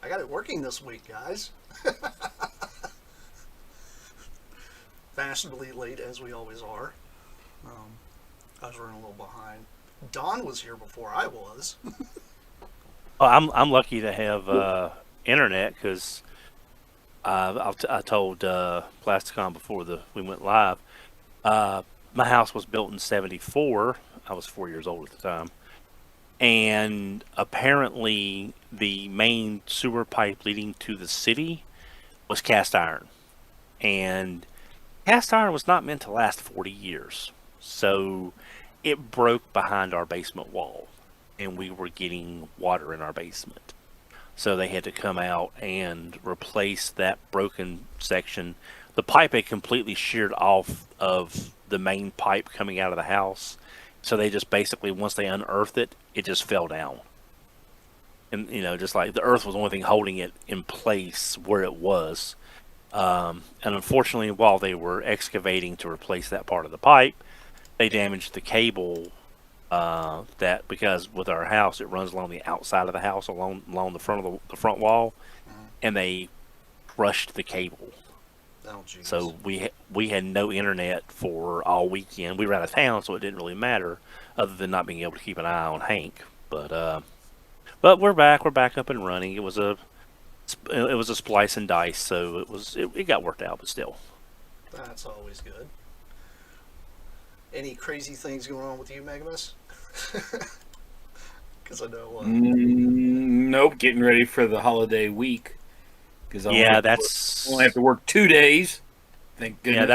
I got it working this week, guys. Fashionably late as we always are. Um, I was running a little behind. Don was here before I was. Well, I'm lucky to have internet because I told Plasticon before we went live. Uh, my house was built in '74. I was 4 years old at the time, and apparently the main sewer pipe leading to the city was cast iron, and cast iron was not meant to last 40 years. So it broke behind our basement wall, and we were getting water in our basement. So they had to come out and replace that broken section. The pipe had completely sheared off of the main pipe coming out of the house. So they just basically, once they unearthed it, it just fell down. And, just like the earth was the only thing holding it in place where it was. And unfortunately, while they were excavating to replace that part of the pipe, they damaged the cable that because with our house it runs along the outside of the house along the front of the front wall, and they crushed the cable. Oh, jeez. So we had no internet for all weekend. We were out of town, so it didn't really matter, other than not being able to keep an eye on Hank. But we're back. We're back up and running. It was a splice and dice, so it got worked out, but still. That's always good. Any crazy things going on with you, Megamus? Because I know. Nope, getting ready for the holiday week because Yeah, only have to work 2 days. Thank yeah. goodness.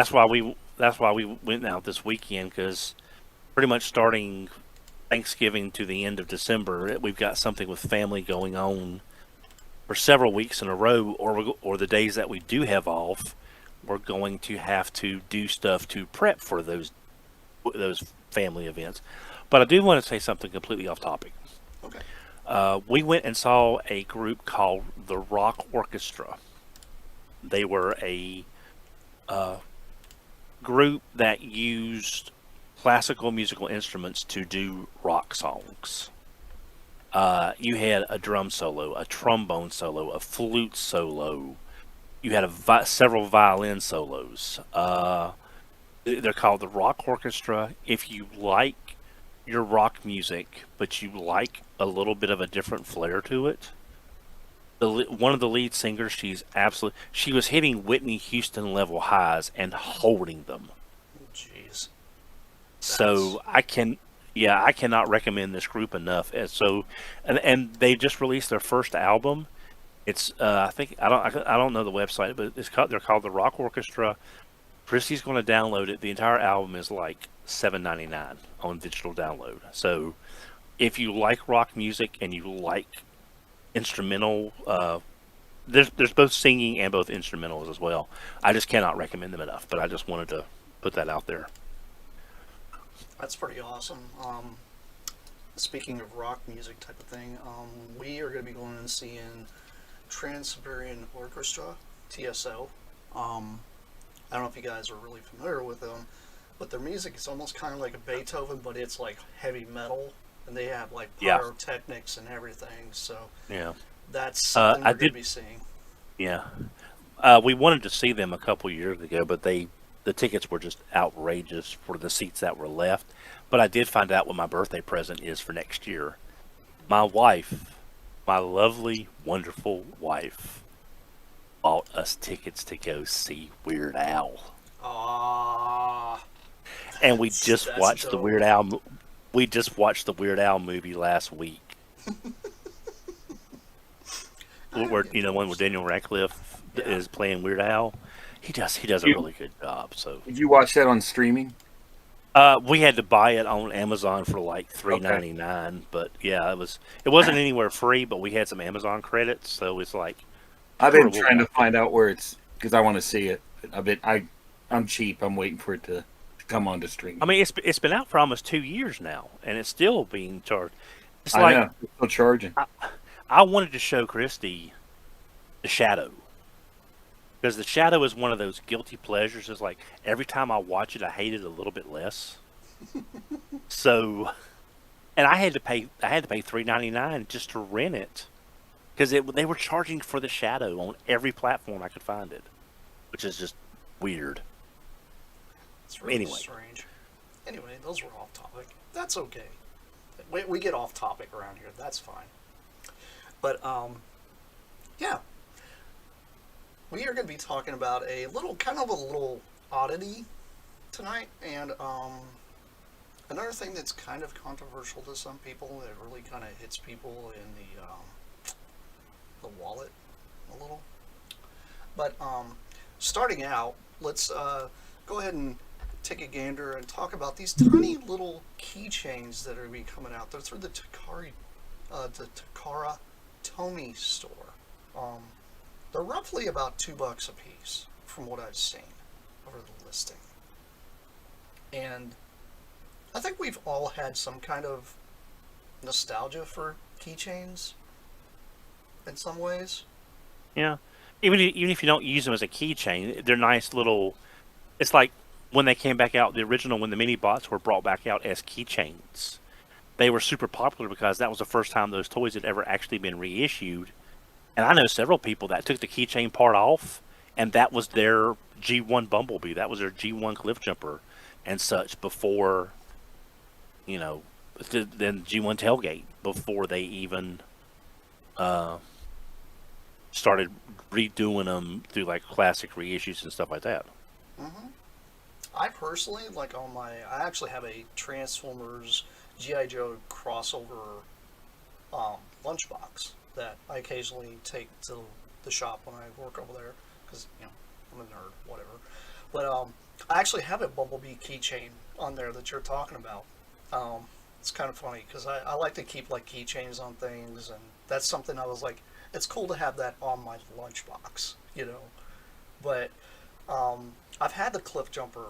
That's why we went out this weekend because pretty much starting Thanksgiving to the end of December, we've got something with family going on for several weeks in a row, or the days that we do have off, we're going to have to do stuff to prep for those family events. But I do want to say something completely off topic. Okay. We went and saw a group called the Rock Orchestra. They were a uh, group that used classical musical instruments to do rock songs. You had a drum solo, a trombone solo, a flute solo. You had several violin solos. They're called the Rock Orchestra. If you like your rock music, but you like a little bit of a different flair to it, one of the lead singers, she was hitting Whitney Houston level highs and holding them. Jeez. That's. So I cannot recommend this group enough. And they just released their first album. It's I think I don't know the website, but they're called the Rock Orchestra. Christy's going to download it. The entire album is like $7.99 on digital download. So if you like rock music and you like instrumental, there's both singing and both instrumentals as well. I just cannot recommend them enough. But I just wanted to put that out there. That's pretty awesome. Speaking of rock music type of thing, we are going to be going and seeing Trans-Siberian Orchestra, TSO. I don't know if you guys are really familiar with them, but their music is almost kind of like a Beethoven, but it's like heavy metal, and they have like Yeah, pyrotechnics and everything. So yeah. that's something I we're going to did. be seeing. Yeah. We wanted to see them a couple years ago, but the tickets were just outrageous for the seats that were left. But I did find out what my birthday present is for next year. My wife, my lovely, wonderful wife, bought us tickets to go see Weird Al, Ah, and we that's just that's watched the dope. Weird Al. We just watched the Weird Al movie last week, I where get you know one where those. Daniel Radcliffe Yeah. is playing Weird Al. He does a You really good job. So did you watch that on streaming? we had to buy it on Amazon for like three Okay. ninety nine, but yeah, it wasn't anywhere free, but we had some Amazon credits, so it's like I've sure been we'll trying to watch it. find out where it's because I want to see it. I'm cheap. I'm waiting for it to come on to I streaming. mean, it's been out for almost 2 years now, and it's still being charged. It's I like know. It's still charging. I, I wanted to show Christy the Shadow because the Shadow is one of those guilty pleasures. It's like every time I watch it, I hate it a little bit less. So, and I had to pay $3.99 just to rent it because they were charging for the Shadow on every platform I could find it, which is just weird. It's really Anyway, strange. Anyway, those were off topic. That's okay. We get off topic around here. That's fine. But yeah, we are going to be talking about a little, kind of a little oddity tonight, and another thing that's kind of controversial to some people. It really kind of hits people in the wallet a little. But starting out, let's go ahead and take a gander and talk about these tiny little keychains that are going to be coming out. They're through the Takara Tomy store. They're roughly about $2 a piece, from what I've seen over the listing. And I think we've all had some kind of nostalgia for keychains in some ways. yeah. Even if you don't use them as a keychain, they're nice little. It's like when they came back out, the original when the mini bots were brought back out as keychains. They were super popular because that was the first time those toys had ever actually been reissued. And I know several people that took the keychain part off, and that was their G1 Bumblebee. That was their G1 Cliff Jumper and such before, you know, then G1 Tailgate before they even started redoing them through like classic reissues and stuff like that. Mm-hmm. I personally, like I actually have a Transformers G.I. Joe crossover lunchbox that I occasionally take to the shop when I work over there because, I'm a nerd, whatever. But I actually have a Bumblebee keychain on there that you're talking about. It's kind of funny because I like to keep like keychains on things, and that's something I was like, it's cool to have that on my lunchbox, But I've had the Cliff Jumper,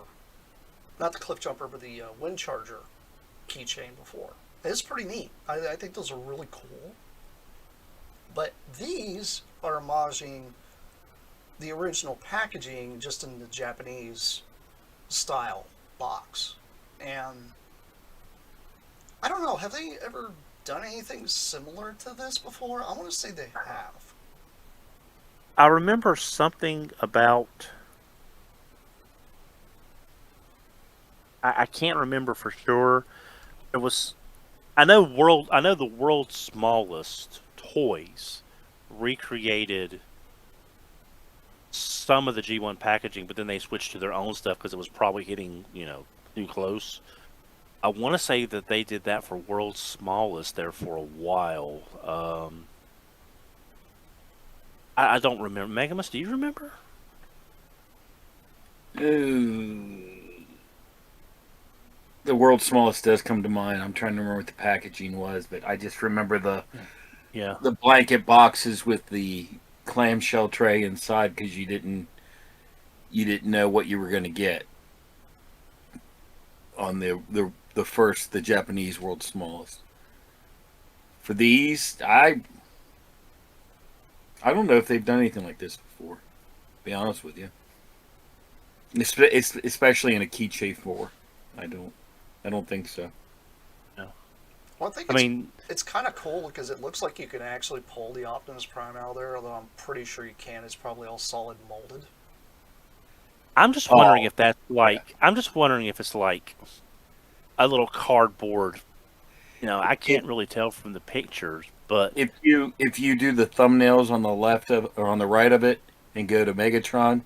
not the Cliff Jumper, but the Wind Charger keychain before. It's pretty neat. I think those are really cool. But these are homaging the original packaging just in the Japanese style box. And I don't know, have they ever done anything similar to this before? I want to say they have. I remember something about. I can't remember for sure. It was. I know the world's smallest toys recreated some of the G1 packaging, but then they switched to their own stuff because it was probably hitting too close. I want to say that they did that for World's Smallest there for a while. I don't remember. Megamus, do you remember? Ooh. The world's smallest does come to mind. I'm trying to remember what the packaging was, but I just remember Yeah. the blanket boxes with the clamshell tray inside because you didn't know what you were going to get on the Japanese world's smallest. For these, I don't know if they've done anything like this before. To be honest with you, it's especially in a keychain four. I don't think so. No. Well, I think it's kind of cool because it looks like you can actually pull the Optimus Prime out of there, although I'm pretty sure you can't. It's probably all solid molded. I'm just wondering if that's like. Yeah. I'm just wondering if it's like a little cardboard. I can't really tell from the pictures, but if you do the thumbnails on the left of or on the right of it and go to Megatron,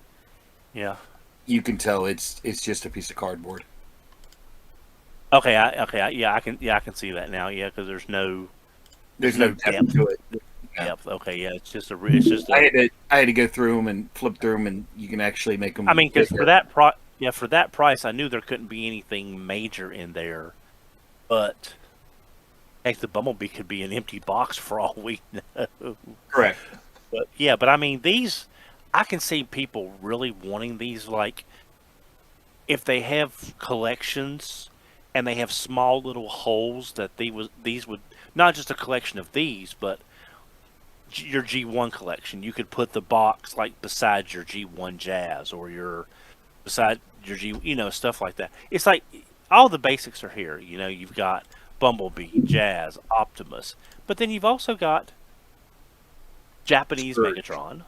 yeah, you can tell it's just a piece of cardboard. Okay, yeah, I can see that now. Yeah, because there's no depth to it. Yeah. Depth. Okay, yeah, it's just. I had to go through them and flip through them, and you can actually make them. I mean, because for that price, I knew there couldn't be anything major in there, but heck, the Bumblebee could be an empty box for all we know. Correct. But yeah, but I mean, these, I can see people really wanting these. Like, if they have collections. And they have small little holes that these would not just a collection of these, but your G1 collection. You could put the box like beside your G1 Jazz or beside your G, stuff like that. It's like all the basics are here. You've got Bumblebee, Jazz, Optimus, but then you've also got Japanese Scourge. Megatron,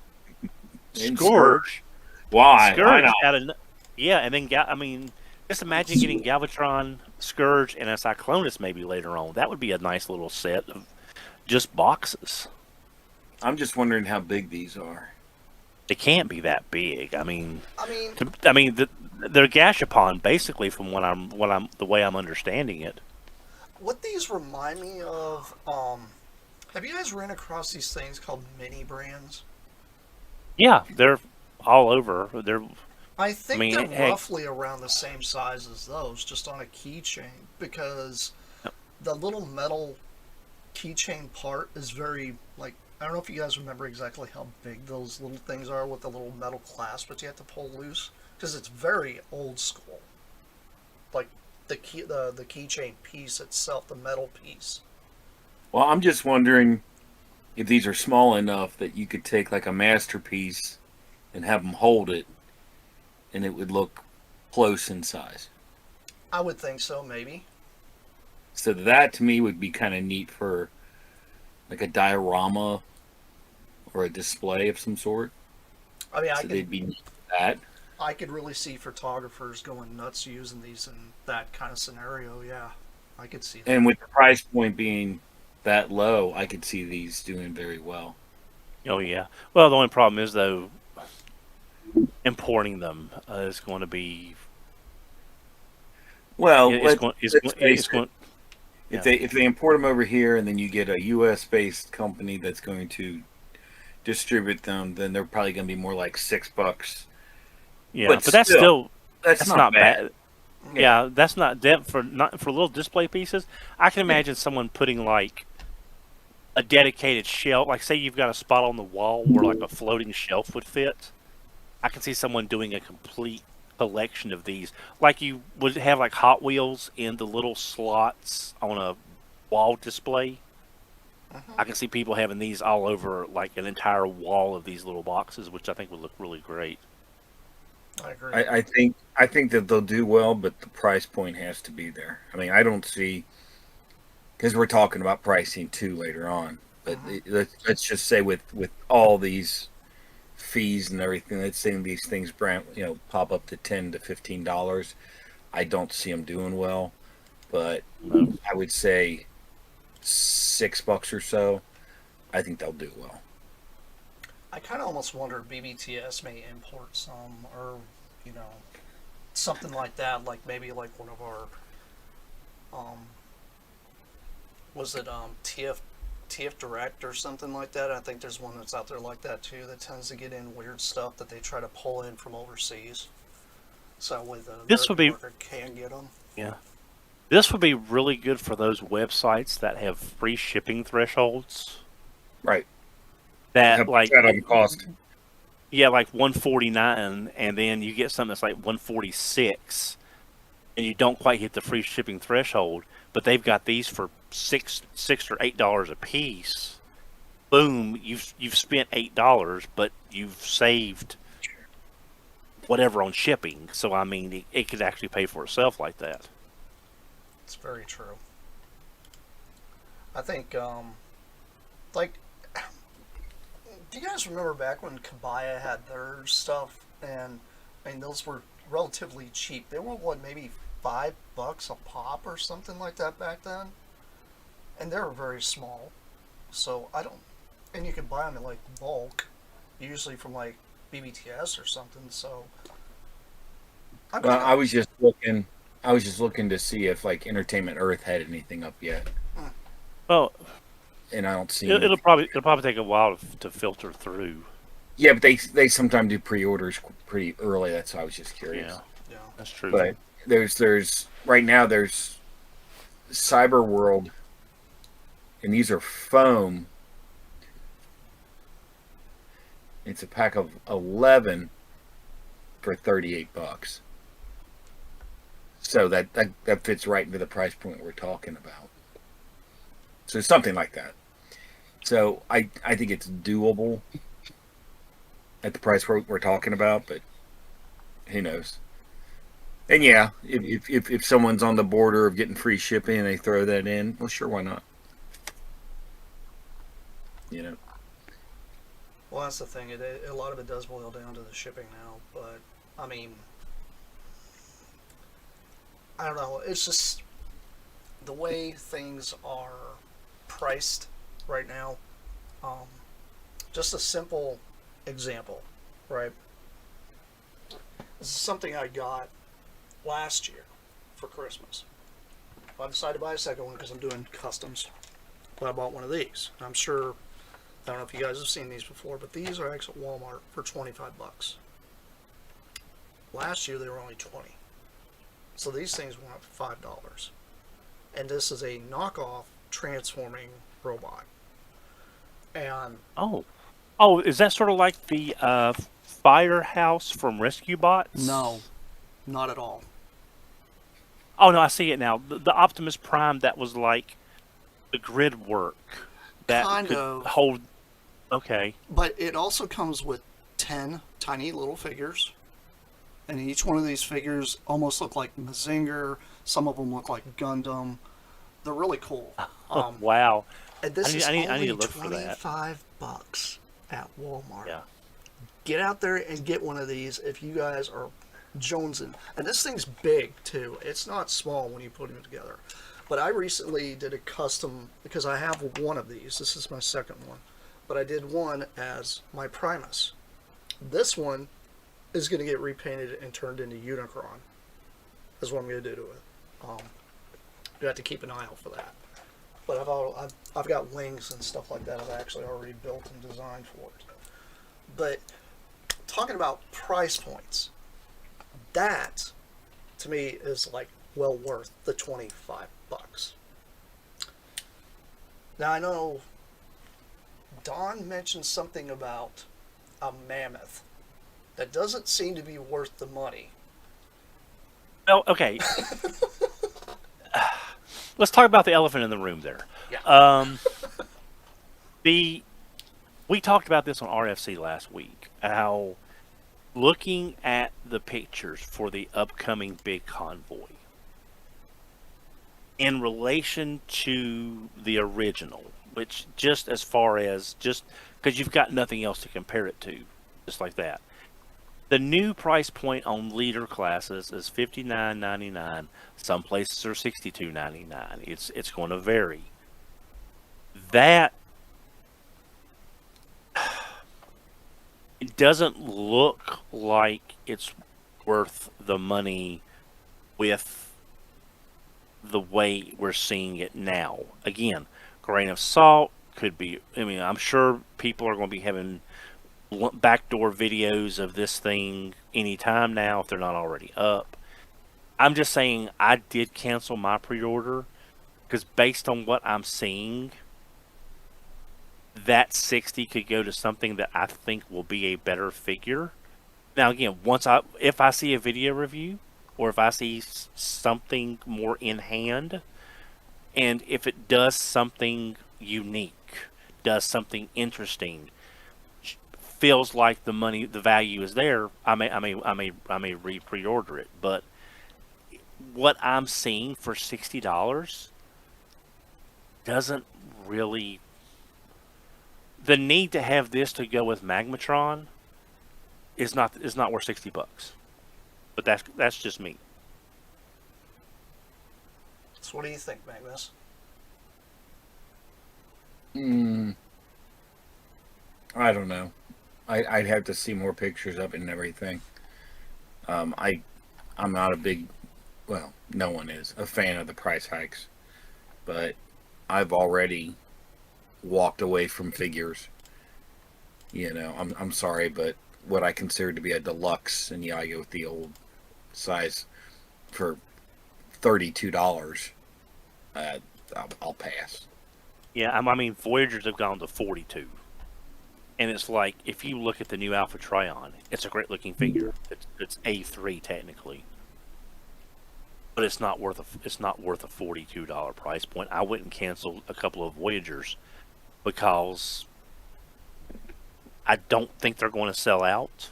And Scourge, Why? Why Scourge not? out of yeah, and then I mean, just imagine getting Galvatron, Scourge, and a Cyclonus maybe later on. That would be a nice little set of just boxes. I'm just wondering how big these are. They can't be that big. I mean, I mean, they're Gashapon basically, from what I'm the way I'm understanding it. what these remind me of, have you guys ran across these things called mini brands? Yeah, they're all over. I think mean, they're heck, roughly around the same size as those, just on a keychain, because the little metal keychain part is very, like, I don't know if you guys remember exactly how big those little things are with the little metal clasp that you have to pull loose, because it's very old school. Like the keychain piece itself, the metal piece. Well, I'm just wondering if these are small enough that you could take like a masterpiece and have them hold it, and it would look close in size. I would think so, maybe. So that to me would be kind of neat for like a diorama or a display of some sort. I mean, So they'd be neat for that. I could really see photographers going nuts using these in that kind of scenario. Yeah, I could see that. And with the price point being that low, I could see these doing very well. oh yeah. Well, the only problem is though, importing them is going to be. Well, It's going. let's face It's it. going. If Yeah. they import them over here and then you get a U.S. based company that's going to distribute them, then they're probably going to be more like $6. Yeah, But but that's still, still that's not bad. Yeah. Yeah, that's not for little display pieces. I can imagine someone putting like a dedicated shelf, like say you've got a spot on the wall where like a floating shelf would fit. I can see someone doing a complete collection of these, like you would have like Hot Wheels in the little slots on a wall display. I can see people having these all over like an entire wall of these little boxes, which I think would look really great. I agree. I think that they'll do well, but the price point has to be there. I mean, I don't see because we're talking about pricing too later on. But let's just say with all these fees and everything, let's say these things pop up to $10 to $15. I don't see them doing well, but No. I would say $6 or so. I think they'll do well. I kind of almost wonder if BBTS may import some, or you know, something like that. Like maybe like one of our, was it TF Direct or something like that? I think there's one that's out there like that too. That tends to get in weird stuff that they try to pull in from overseas. So with the This would be market can get them. yeah. This would be really good for those websites that have free shipping thresholds. Right. That like that on cost. yeah, like 149, and then you get something that's like 146, and you don't quite hit the free shipping threshold. But they've got these for six or $8 a piece. Boom, you've spent $8, but you've saved whatever on shipping. So I mean, it could actually pay for itself like that. It's very true. I think, like, do you guys remember back when Kabaya had their stuff? And I mean, those were relatively cheap. They were what, maybe $5 a pop or something like that back then, and they were very small. So I don't, and you could buy them in like bulk, usually from like BBTS or something. So I'm Well, kind I was just looking. I was just looking to see if like Entertainment Earth had anything up yet, Well, and I don't see. it'll probably take a while to filter through. Yeah, but they sometimes do pre-orders pretty early. That's why I was just curious. Yeah, yeah. that's true. But there's right now there's Cyber World, and these are foam. It's a pack of 11 for $38. So that fits right into the price point we're talking about. So something like that. So I think it's doable at the price we're talking about, but who knows? And yeah, if someone's on the border of getting free shipping and they throw that in, well, sure, why not? You know. Well, that's the thing. A lot of it does boil down to the shipping now, but I mean, I don't know. It's just the way things are priced right now. Um, just a simple example, right? This is something I got last year for Christmas. I decided to buy a second one because I'm doing customs. But I bought one of these. I'm sure, I don't know if you guys have seen these before, but these are actually at Walmart for 25 bucks. Last year they were only 20. So these things went up to $5. And this is a knockoff transforming robot. And Oh, oh, is that sort of like the firehouse from Rescue Bots? no, not at all. Oh no, I see it now. The Optimus Prime that was like the grid work that Kind could of. hold. Okay. But it also comes with 10 tiny little figures. And each one of these figures almost look like Mazinger. Some of them look like Gundam. They're really cool. Wow. And this is I need only to look for that. 25 bucks at Walmart. Yeah. Get out there and get one of these if you guys are jonesing. And this thing's big too. It's not small when you put them together. But I recently did a custom because I have one of these. This is my second one. But I did one as my Primus. This one is going to get repainted and turned into Unicron. Is what I'm going to do to it. You have to keep an eye out for that. But I've got wings and stuff like that I've actually already built and designed for it. But talking about price points, that to me is like well worth the 25 bucks. Now I know Don mentioned something about a mammoth that doesn't seem to be worth the money. Well, okay. Let's talk about the elephant in the room there. Yeah. We talked about this on RFC last week. How looking at the pictures for the upcoming big convoy in relation to the original, which just as far as just because you've got nothing else to compare it to, just like that. The new price point on leader classes is $59.99. Some places are $62.99. It's going to vary. That it doesn't look like it's worth the money with the way we're seeing it now. Again, grain of salt could be. I mean, I'm sure people are going to be having backdoor videos of this thing anytime now if they're not already up. I'm just saying I did cancel my pre-order because based on what I'm seeing, that 60 could go to something that I think will be a better figure. Now again, if I see a video review or if I see something more in hand, and if it does something unique, does something interesting, feels like the value is there, I may pre-order it. But what I'm seeing for $60 doesn't really. The need to have this to go with Magmatron is not worth $60. But that's just me. So what do you think, Magnus? I don't know. I'd have to see more pictures of it and everything. I'm not a big, well, no one is a fan of the price hikes, but I've already walked away from figures. You know, I'm sorry, but what I consider to be a deluxe, and yeah, I go with the old size for $32. I'll pass. Yeah, I mean Voyagers have gone to 42. And it's like, if you look at the new Alpha Trion, it's a great looking figure. It's A3 technically, but it's not worth a $42 price point. I wouldn't cancel a couple of Voyagers because I don't think they're going to sell out,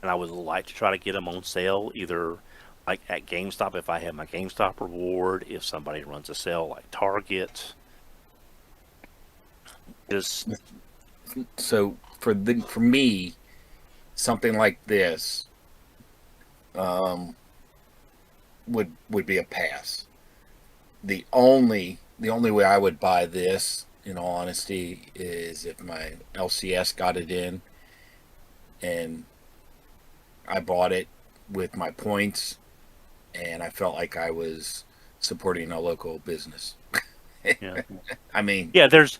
and I would like to try to get them on sale either like at GameStop if I have my GameStop reward, if somebody runs a sale like Target. Just So for me, something like this would be a pass. The only way I would buy this, in all honesty, is if my LCS got it in and I bought it with my points and I felt like I was supporting a local business. Yeah. I mean, Yeah, there's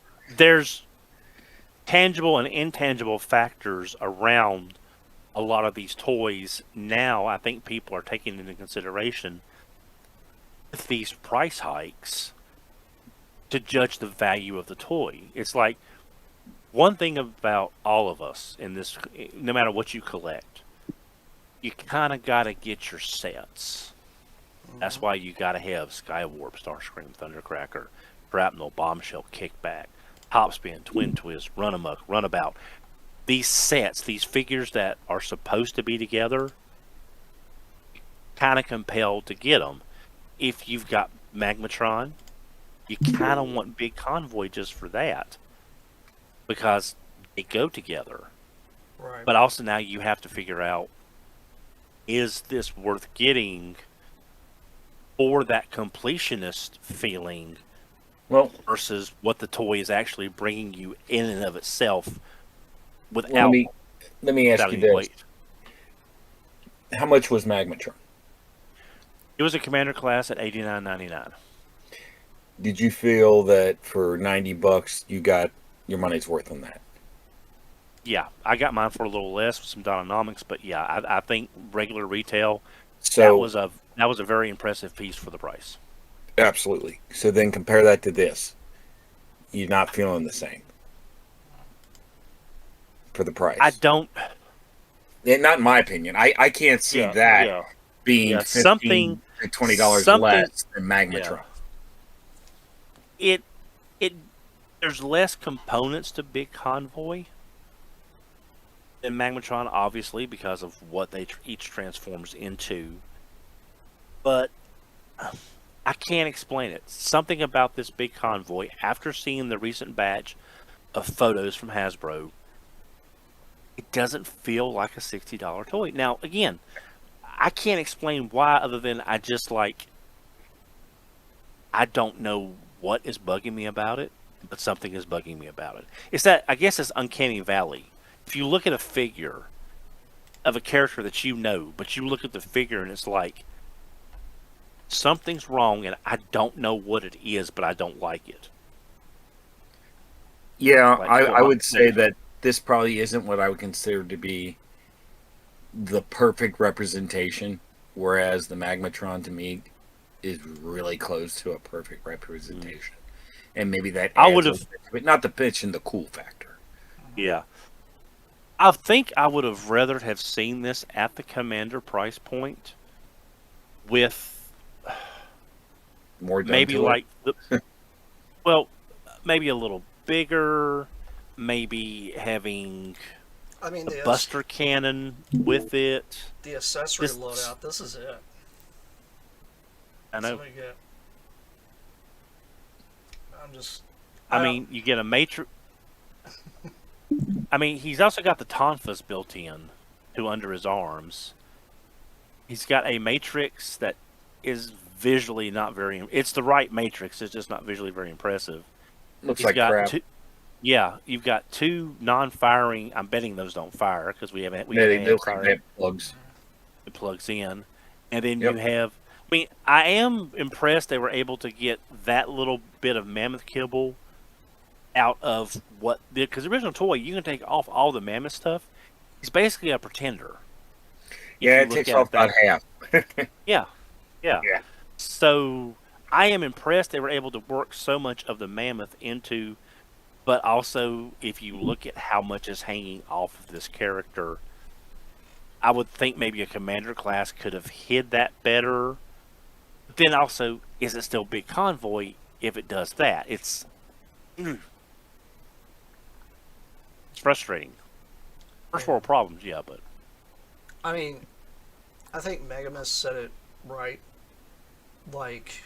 tangible and intangible factors around a lot of these toys now. I think people are taking into consideration with these price hikes to judge the value of the toy. It's like one thing about all of us in this, no matter what you collect, you kind of got to get your sets. That's why you got to have Skywarp, Starscream, Thundercracker, Shrapnel, Bombshell, Kickback, Topspin, Twin Twist, Runamuck, Runabout. These sets, these figures that are supposed to be together, kind of compelled to get them. If you've got Magmatron, you kind of want Big Convoy just for that, because they go together. Right. But also now you have to figure out, is this worth getting for that completionist feeling well, versus what the toy is actually bringing you in and of itself without let me ask without you any this: weight. how much was Magmatron? It was a commander class at $89.99. Did you feel that for $90 you got your money's worth on that? Yeah, I got mine for a little less with some Dynamics, but yeah, I think regular retail So that was a very impressive piece for the price. absolutely. So then compare that to this. You're not feeling the same for the price. I don't. And not in my opinion. I can't see Yeah, that yeah, being yeah. Something, $15 to $20 something. less than Magmatron. Yeah. It it there's less components to Big Convoy than Magmatron, obviously, because of what they each transforms into. But I can't explain it. Something about this Big Convoy, after seeing the recent batch of photos from Hasbro, it doesn't feel like a $60 toy. Now, again, I can't explain why, other than I don't know what is bugging me about it, but something is bugging me about it. It's that, I guess it's Uncanny Valley. If you look at a figure of a character that you know, but you look at the figure and it's like, something's wrong and I don't know what it is, but I don't like it. Yeah, Like, I would say that this probably isn't what I would consider to be the perfect representation, whereas the Magmatron to me is really close to a perfect representation. And maybe that I adds would a have, little bit, but not the pitch and the cool factor. yeah. I think I would have rather have seen this at the Commander price point with More done maybe to like it. well, maybe a little bigger, maybe having I mean, a Buster Cannon with it. the accessory This- loadout, this is it. I know. So you get, I'm just. I mean, you get a Matrix. I mean, he's also got the Tonfas built in to under his arms. He's got a Matrix that is visually not very. It's the right Matrix. It's just not visually very impressive. Looks He's like got crap. two. Yeah, you've got two non-firing. I'm betting those don't fire because we haven't Yeah, they had look like fire. they have plugs. It plugs in, and then Yep. you have. I mean, I am impressed they were able to get that little bit of mammoth kibble out of what because the original toy you can take off all the mammoth stuff. He's basically a pretender. If Yeah, you it look takes at off it that about half. yeah, yeah. Yeah. So I am impressed they were able to work so much of the mammoth into, but also if you look at how much is hanging off of this character, I would think maybe a commander class could have hid that better. But then also, is it still Big Convoy if it does that? It's frustrating. First world problems, yeah, but I mean, I think Megamus said it right. Like,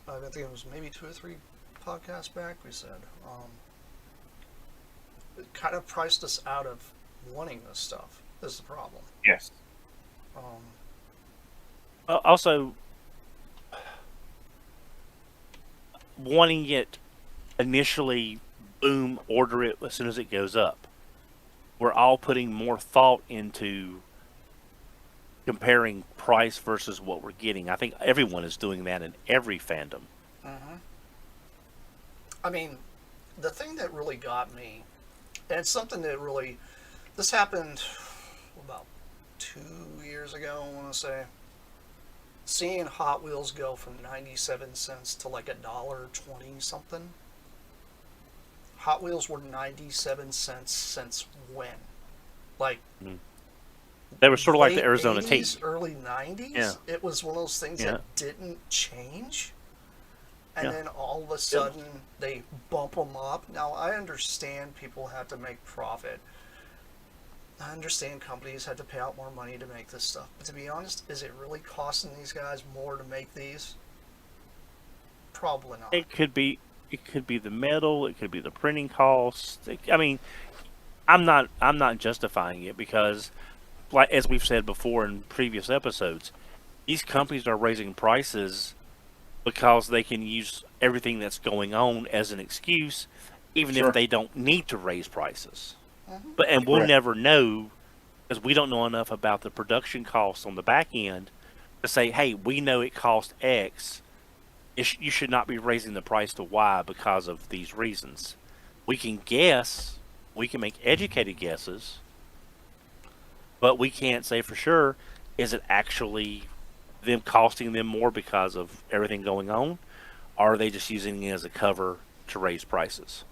I think it was maybe 2 or 3 podcasts back. We said kind of priced us out of wanting this stuff. Is the problem. Yes. Um, Also, wanting it initially, boom, order it as soon as it goes up. We're all putting more thought into comparing price versus what we're getting. I think everyone is doing that in every fandom. I mean, the thing that really got me, and it's something that really, this happened about 2 years ago, I want to say. Seeing Hot Wheels go from 97 cents to like $1.20 something. Hot Wheels were 97 cents since when? Like They were sort of like the late Arizona 80s, tea. early 90s. Yeah. It was one of those things Yeah. that didn't change. And Yeah. then all of a sudden they bump them up. Now I understand people have to make profit. I understand companies had to pay out more money to make this stuff. But to be honest, is it really costing these guys more to make these? Probably not. It could be the metal, it could be the printing costs. I mean, I'm not justifying it because, like as we've said before in previous episodes, these companies are raising prices because they can use everything that's going on as an excuse, even if Sure. they don't need to raise prices. Mhm. And we'll Correct. never know because we don't know enough about the production costs on the back end to say, hey, we know it cost X. You should not be raising the price to Y because of these reasons. We can guess, we can make educated guesses, but we can't say for sure, is it actually them costing them more because of everything going on? Or are they just using it as a cover to raise prices?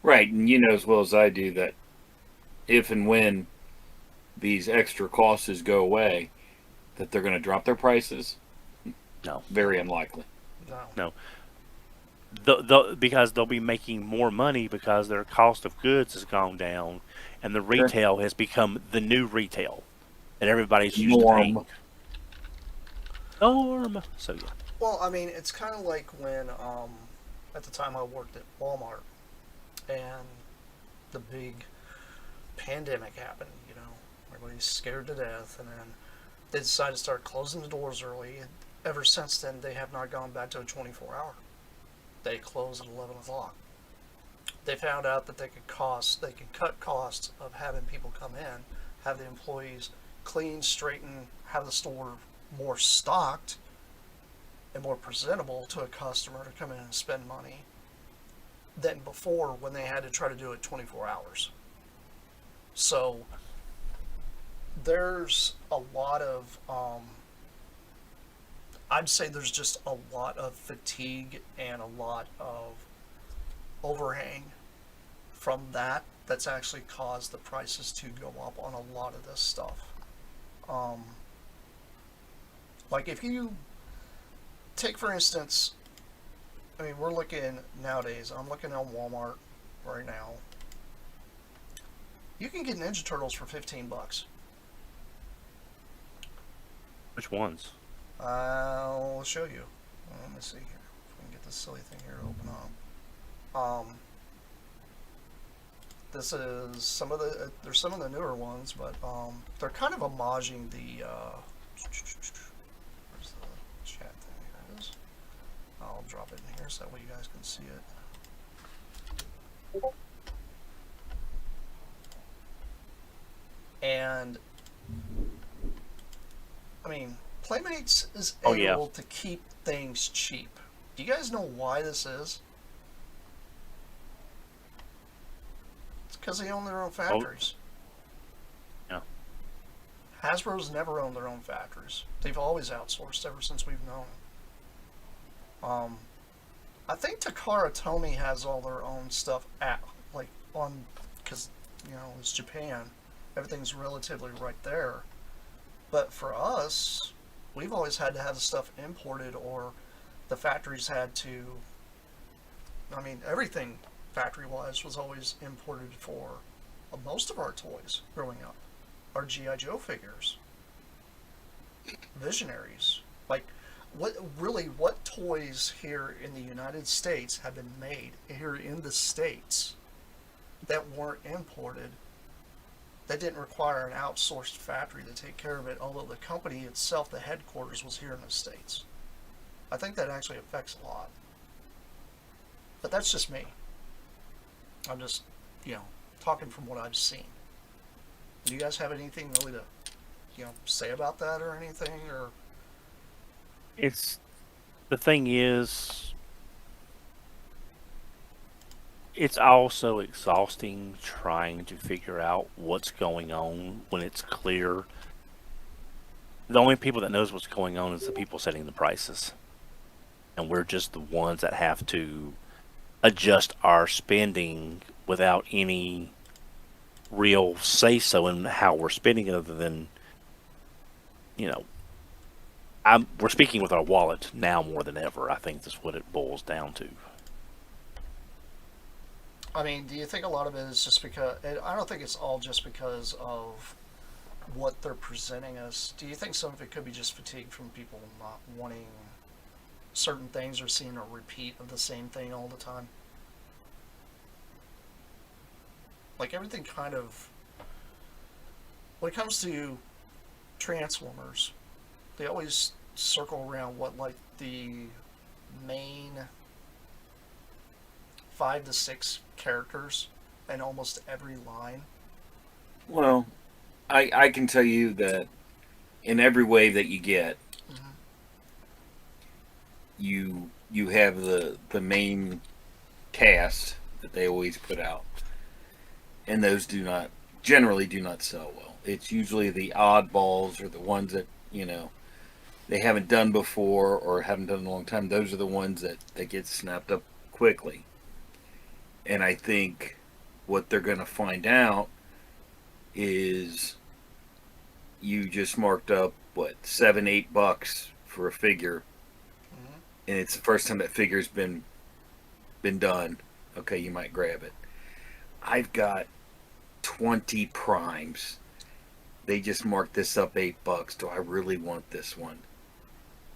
Right, and you know as well as I do that if and when these extra costs go away, that they're going to drop their prices. No, Very unlikely. No. no. Because they'll be making more money because their cost of goods has gone down and the Sure. retail has become the new retail that everybody's used to Norm. paying. Norm. So yeah. Well, I mean, it's kind of like when, at the time I worked at Walmart, and the big pandemic happened. You know, everybody's scared to death, and then they decided to start closing the doors early. And ever since then, they have not gone back to a 24-hour. They close at 11 o'clock. They found out that they could cut costs of having people come in, have the employees clean, straighten, have the store more stocked and more presentable to a customer to come in and spend money than before when they had to try to do it 24 hours. So there's a lot of, I'd say there's just a lot of fatigue and a lot of overhang from that's actually caused the prices to go up on a lot of this stuff. Like if you take for instance, I mean we're looking nowadays, I'm looking on Walmart right now. You can get Ninja Turtles for $15. Which ones? I'll show you. Let me see here. If we can get this silly thing here to open up. This is some of the. There's some of the newer ones, but they're kind of homaging the. Where's the chat thing? Here it is. I'll drop it in here so that way you guys can see it. And I mean, Playmates is able to keep things cheap. Do you guys know why this is? It's because they own their own factories. Yeah. Hasbro's never owned their own factories. They've always outsourced ever since we've known them. I think Takara Tomy has all their own stuff because it's Japan. Everything's relatively right there. But for us, we've always had to have the stuff imported, or the factories had to. I mean, everything factory-wise was always imported for most of our toys growing up. Our G.I. Joe figures, Visionaries. Like, what toys here in the United States have been made here in the States that weren't imported, that didn't require an outsourced factory to take care of it, although the company itself, the headquarters, was here in the States. I think that actually affects a lot. But that's just me. I'm just, talking from what I've seen. Do you guys have anything really to, say about that or anything? Or It's the thing is, it's also exhausting trying to figure out what's going on when it's clear. The only people that knows what's going on is the people setting the prices, and we're just the ones that have to adjust our spending without any real say so in how we're spending, other than you know we're speaking with our wallet now more than ever. I think that's what it boils down to. I mean, do you think a lot of it is just because? I don't think it's all just because of what they're presenting us. Do you think some of it could be just fatigue from people not wanting certain things or seeing a repeat of the same thing all the time? Like everything kind of, when it comes to Transformers, they always circle around what like the main 5 to 6 characters in almost every line. Well, I can tell you that in every wave that you get, Mm-hmm. you have the main cast that they always put out, and those generally do not sell well. It's usually the oddballs or the ones that they haven't done before or haven't done in a long time. Those are the ones that get snapped up quickly. And I think what they're going to find out is you just marked up what $7-8 for a figure, Mm-hmm. and it's the first time that figure's been done. Okay, you might grab it. I've got 20 primes. They just marked this up $8. Do I really want this one?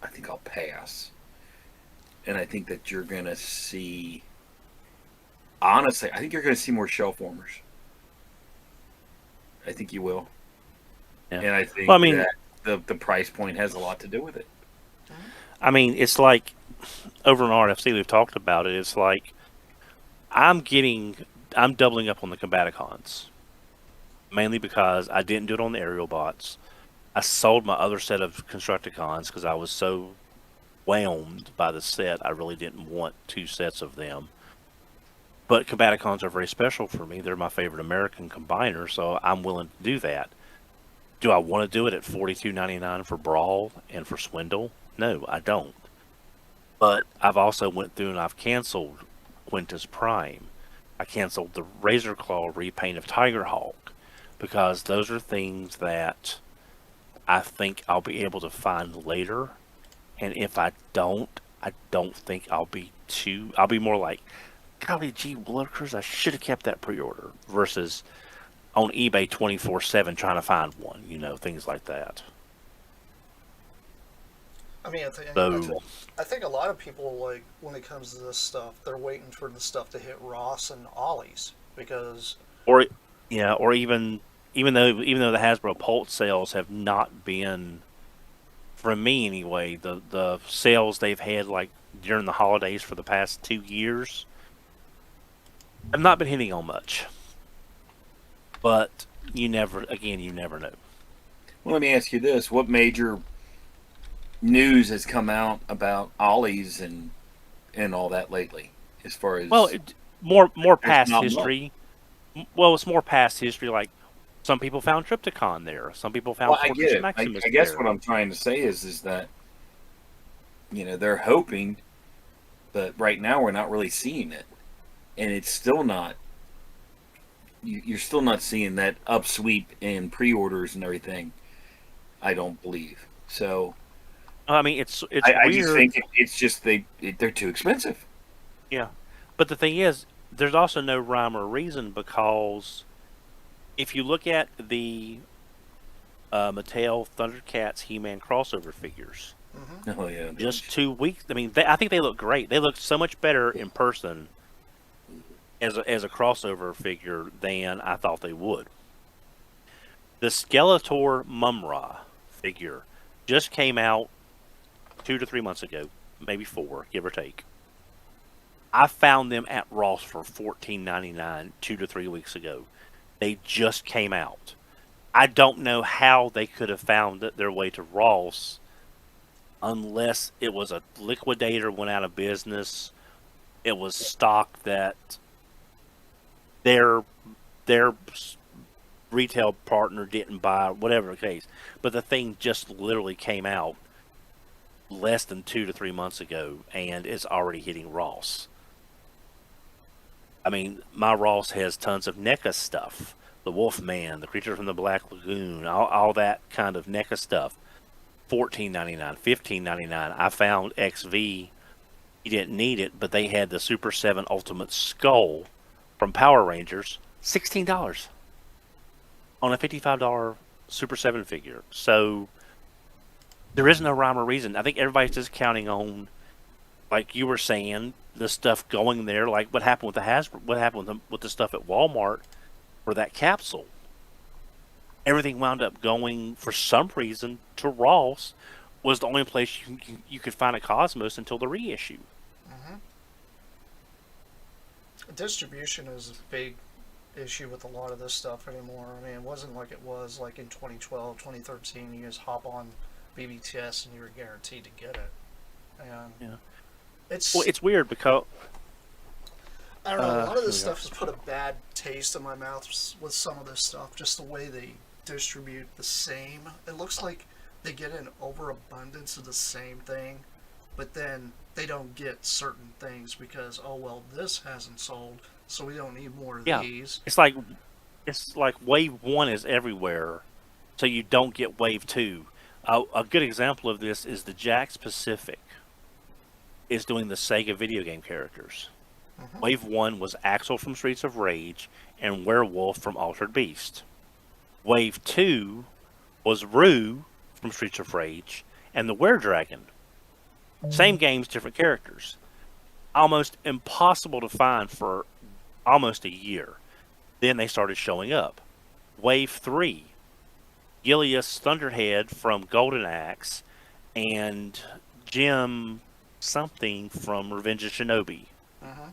I think I'll pass. And I think that you're gonna see. Honestly, I think you're gonna see more shelf warmers. I think you will. Yeah. And I think Well, I mean, that the price point has a lot to do with it. it's like over in RFC we've talked about it. It's like I'm doubling up on the Combaticons, mainly because I didn't do it on the aerial bots. I sold my other set of Constructicons because I was so whelmed by the set. I really didn't want 2 sets of them. But Combaticons are very special for me. They're my favorite American combiner, so I'm willing to do that. Do I want to do it at $42.99 for Brawl and for Swindle? No, I don't. But I've also went through and I've canceled Quintus Prime. I canceled the Razor Claw repaint of Tigerhawk because those are things that I think I'll be able to find later. And if I don't think I'll be more like, golly gee willikers, I should have kept that pre-order versus on eBay 24/7 trying to find one, things like that. I mean, So, I think a lot of people, like, when it comes to this stuff, they're waiting for the stuff to hit Ross and Ollie's because, or yeah, or even though the Hasbro Pulse sales have not been, for me anyway, the sales they've had like during the holidays for the past 2 years have not been hitting on much. But you never know. Well, let me ask you this: what major news has come out about Ollie's and all that lately? As far as Well, more past not history. Well, it's more past history. Like some people found Triptychon there. Some people found I get Fortress it. Maximus I guess there. what I'm trying to say is that they're hoping, but right now we're not really seeing it, and it's still not. You're still not seeing that upsweep in pre-orders and everything. I don't believe so. It's I just weird. think it's just they're too expensive. Yeah, but the thing is, there's also no rhyme or reason because if you look at the Mattel Thundercats He-Man crossover figures, mm-hmm. Oh yeah, just 2 weeks. I think they look great. They look so much better in person as a crossover figure than I thought they would. The Skeletor Mumra figure just came out 2 to 3 months ago, maybe 4, give or take. I found them at Ross for $14.99 2 to 3 weeks ago. They just came out. I don't know how they could have found their way to Ross unless it was a liquidator went out of business. It was stock that their their retail partner didn't buy, whatever the case. But the thing just literally came out less than 2 to 3 months ago and is already hitting Ross. I mean, my Ross has tons of NECA stuff. The Wolfman, the Creature from the Black Lagoon, all that kind of NECA stuff. $14.99, $15.99. I found XV. You didn't need it, but they had the Super 7 Ultimate Skull from Power Rangers, $16 on a $55 Super 7 figure. So there is no rhyme or reason. I think everybody's just counting on, like you were saying, the stuff going there. Like what happened with the Hasbro, what happened with the stuff at Walmart for that capsule. Everything wound up going, for some reason, to Ross. Was the only place you could find a Cosmos until the reissue. Mm-hmm. Distribution is a big issue with a lot of this stuff anymore. I mean, it wasn't like it was like in 2012, 2013. You just hop on BBTS and you were guaranteed to get it. And Yeah. it's Well, it's weird because I don't know. A lot of this yeah. stuff has put a bad taste in my mouth with some of this stuff. Just the way they distribute the same. It looks like they get an overabundance of the same thing, but then they don't get certain things because, oh well, this hasn't sold, so we don't need more of yeah, these. it's like Wave 1 is everywhere, so you don't get Wave 2. A good example of this is the Jax Pacific is doing the Sega video game characters. Hmm. Wave 1 was Axel from Streets of Rage and Werewolf from Altered Beast. Wave 2 was Rue from Streets of Rage and the Were-Dragon. Same games, different characters. Almost impossible to find for almost a year. Then they started showing up. Wave 3, Gilius Thunderhead from Golden Axe and Jim something from Revenge of Shinobi. Hmm.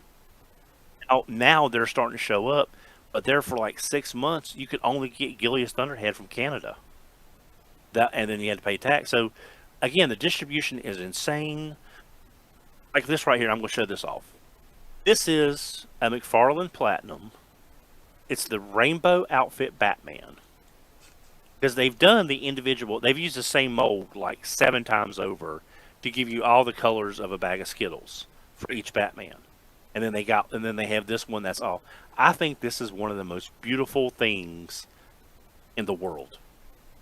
Now they're starting to show up, but there for like 6 months you could only get Gilius Thunderhead from Canada. And then you had to pay tax. So again, the distribution is insane. Like this right here, I'm going to show this off. This is a McFarlane Platinum. It's the Rainbow Outfit Batman. Because they've done the individual, they've used the same mold like 7 times over to give you all the colors of a bag of Skittles for each Batman. And then they have this one that's all. I think this is one of the most beautiful things in the world.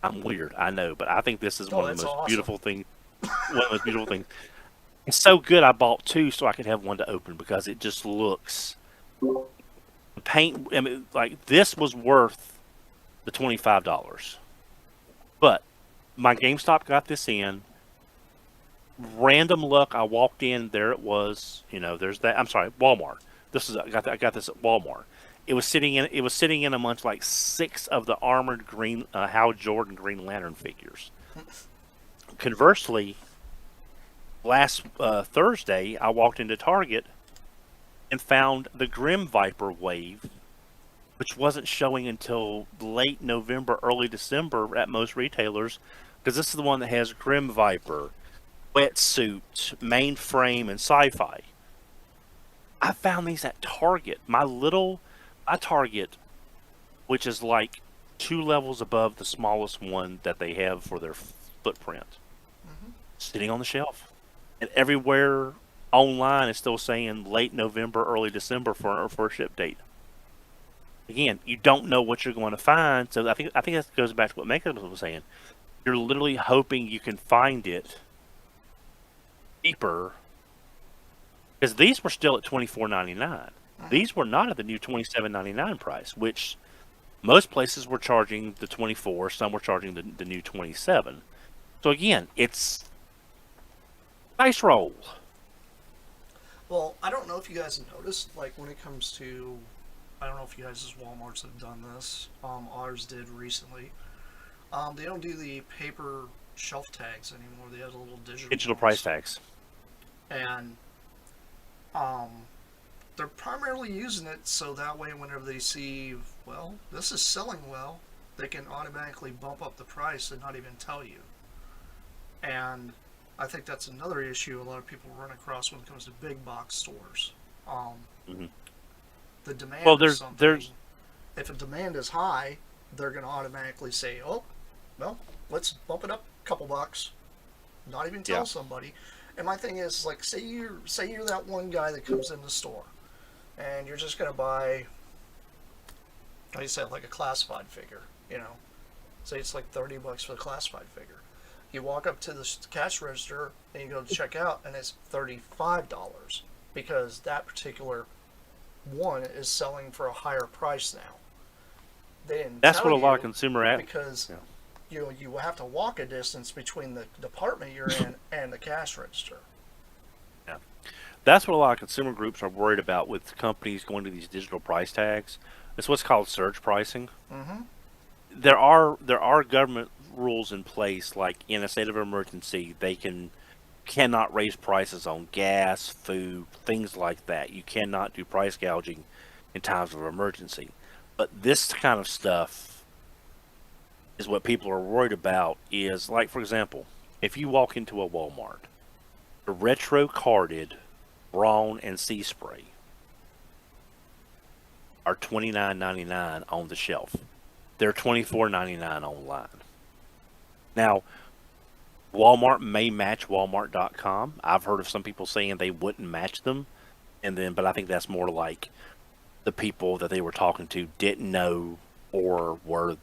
I'm weird, I know, but I think this is one of the most Awesome. beautiful things. One of the most beautiful things. It's so good I bought 2 so I could have one to open because it just looks paint. I mean, like this was worth the $25, but my GameStop got this in. Random luck, I walked in. There it was. There's that. I'm sorry, Walmart. I got this at Walmart. It was sitting in amongst like 6 of the armored green Hal Jordan Green Lantern figures. Conversely, last Thursday, I walked into Target and found the Grim Viper wave, which wasn't showing until late November, early December at most retailers, because this is the one that has Grim Viper, Wetsuit, Mainframe, and Sci-Fi. I found these at Target. My Target, which is like 2 levels above the smallest one that they have for their footprint, Hmm. sitting on the shelf. And everywhere online is still saying late November, early December for a ship date. Again, you don't know what you're going to find, so I think that goes back to what Mecha was saying. You're literally hoping you can find it cheaper, because these were still at $24.99. These were not at the new $27.99 price, which most places were charging the 24. Some were charging the new 27. So again, it's dice roll. Well, I don't know if you guys have noticed, like when it comes to, I don't know if you guys as Walmarts have done this. Ours did recently. They don't do the paper shelf tags anymore. They have the little digital Digital price ones, tags. and um, they're primarily using it so that way, whenever they see, well, this is selling well, they can automatically bump up the price and not even tell you. And I think that's another issue a lot of people run across when it comes to big box stores. Um, Hmm. the Well, demand is there's something. there's If a demand is high, they're going to automatically say, "Oh, well, let's bump it up a couple bucks." Not even yeah. tell somebody. And my thing is, like, say you're that one guy that comes in the store, and you're just going to buy, like you said, like a classified figure. You know, say it's like $30 for the classified figure. You walk up to the cash register and you go to check out, and it's $35 because that particular one is selling for a higher price now. They didn't That's tell what a lot of you consumer app. because Yeah. you have to walk a distance between the department you're in and the cash register. Yeah. That's what a lot of consumer groups are worried about with companies going to these digital price tags. It's what's called surge pricing. Mm-hmm. There are government rules in place, like in a state of emergency, they cannot raise prices on gas, food, things like that. You cannot do price gouging in times of emergency. But this kind of stuff is what people are worried about. Is like, for example, if you walk into a Walmart, the retro carded Braun and Sea Spray are $29.99 on the shelf. They're $24.99 online. Now, Walmart may match Walmart.com. I've heard of some people saying they wouldn't match them, but I think that's more like the people that they were talking to didn't know or were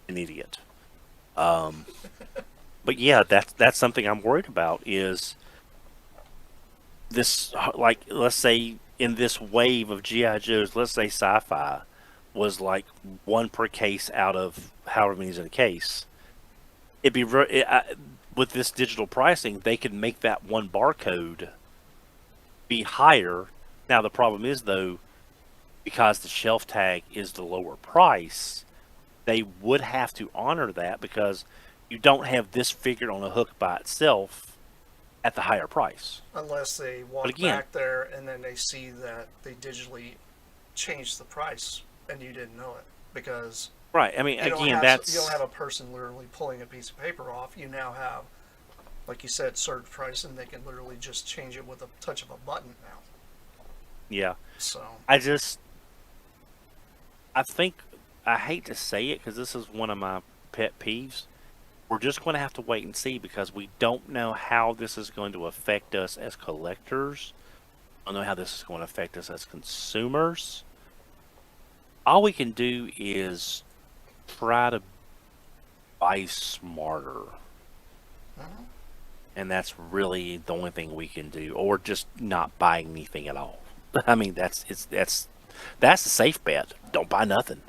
an idiot. Um, but yeah, that's something I'm worried about. Is this, like, let's say in this wave of GI Joes, let's say Sci-Fi was like one per case out of however many's in a case. It'd be with this digital pricing, they could make that one barcode be higher. Now the problem is though, because the shelf tag is the lower price, they would have to honor that because you don't have this figured on a hook by itself at the higher price. Unless they But walk again, back there and then they see that they digitally changed the price and you didn't know it because right? I mean, again, you don't that's have a person literally pulling a piece of paper off. You now have, like you said, surge price, and they can literally just change it with a touch of a button now. yeah. So I just, I think, I hate to say it because this is one of my pet peeves. We're just going to have to wait and see because we don't know how this is going to affect us as collectors. I don't know how this is going to affect us as consumers. All we can do is try to buy smarter. mhm. And that's really the only thing we can do, or just not buy anything at all. I mean, that's the safe bet. Don't buy nothing.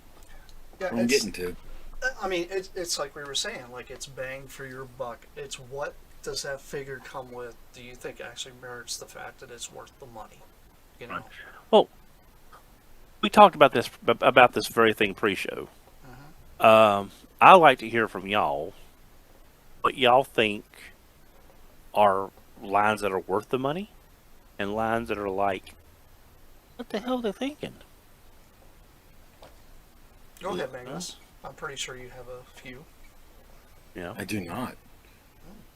Yeah, I'm getting to. I mean, it's like we were saying, like it's bang for your buck. It's what does that figure come with? Do you think actually merits the fact that it's worth the money? You know. Well, we talked about this very thing pre-show. Hmm. I like to hear from y'all what y'all think are lines that are worth the money, and lines that are like, what the hell are they thinking? Go ahead, Huh? Magnus. I'm pretty sure you have a few. You know, I do not.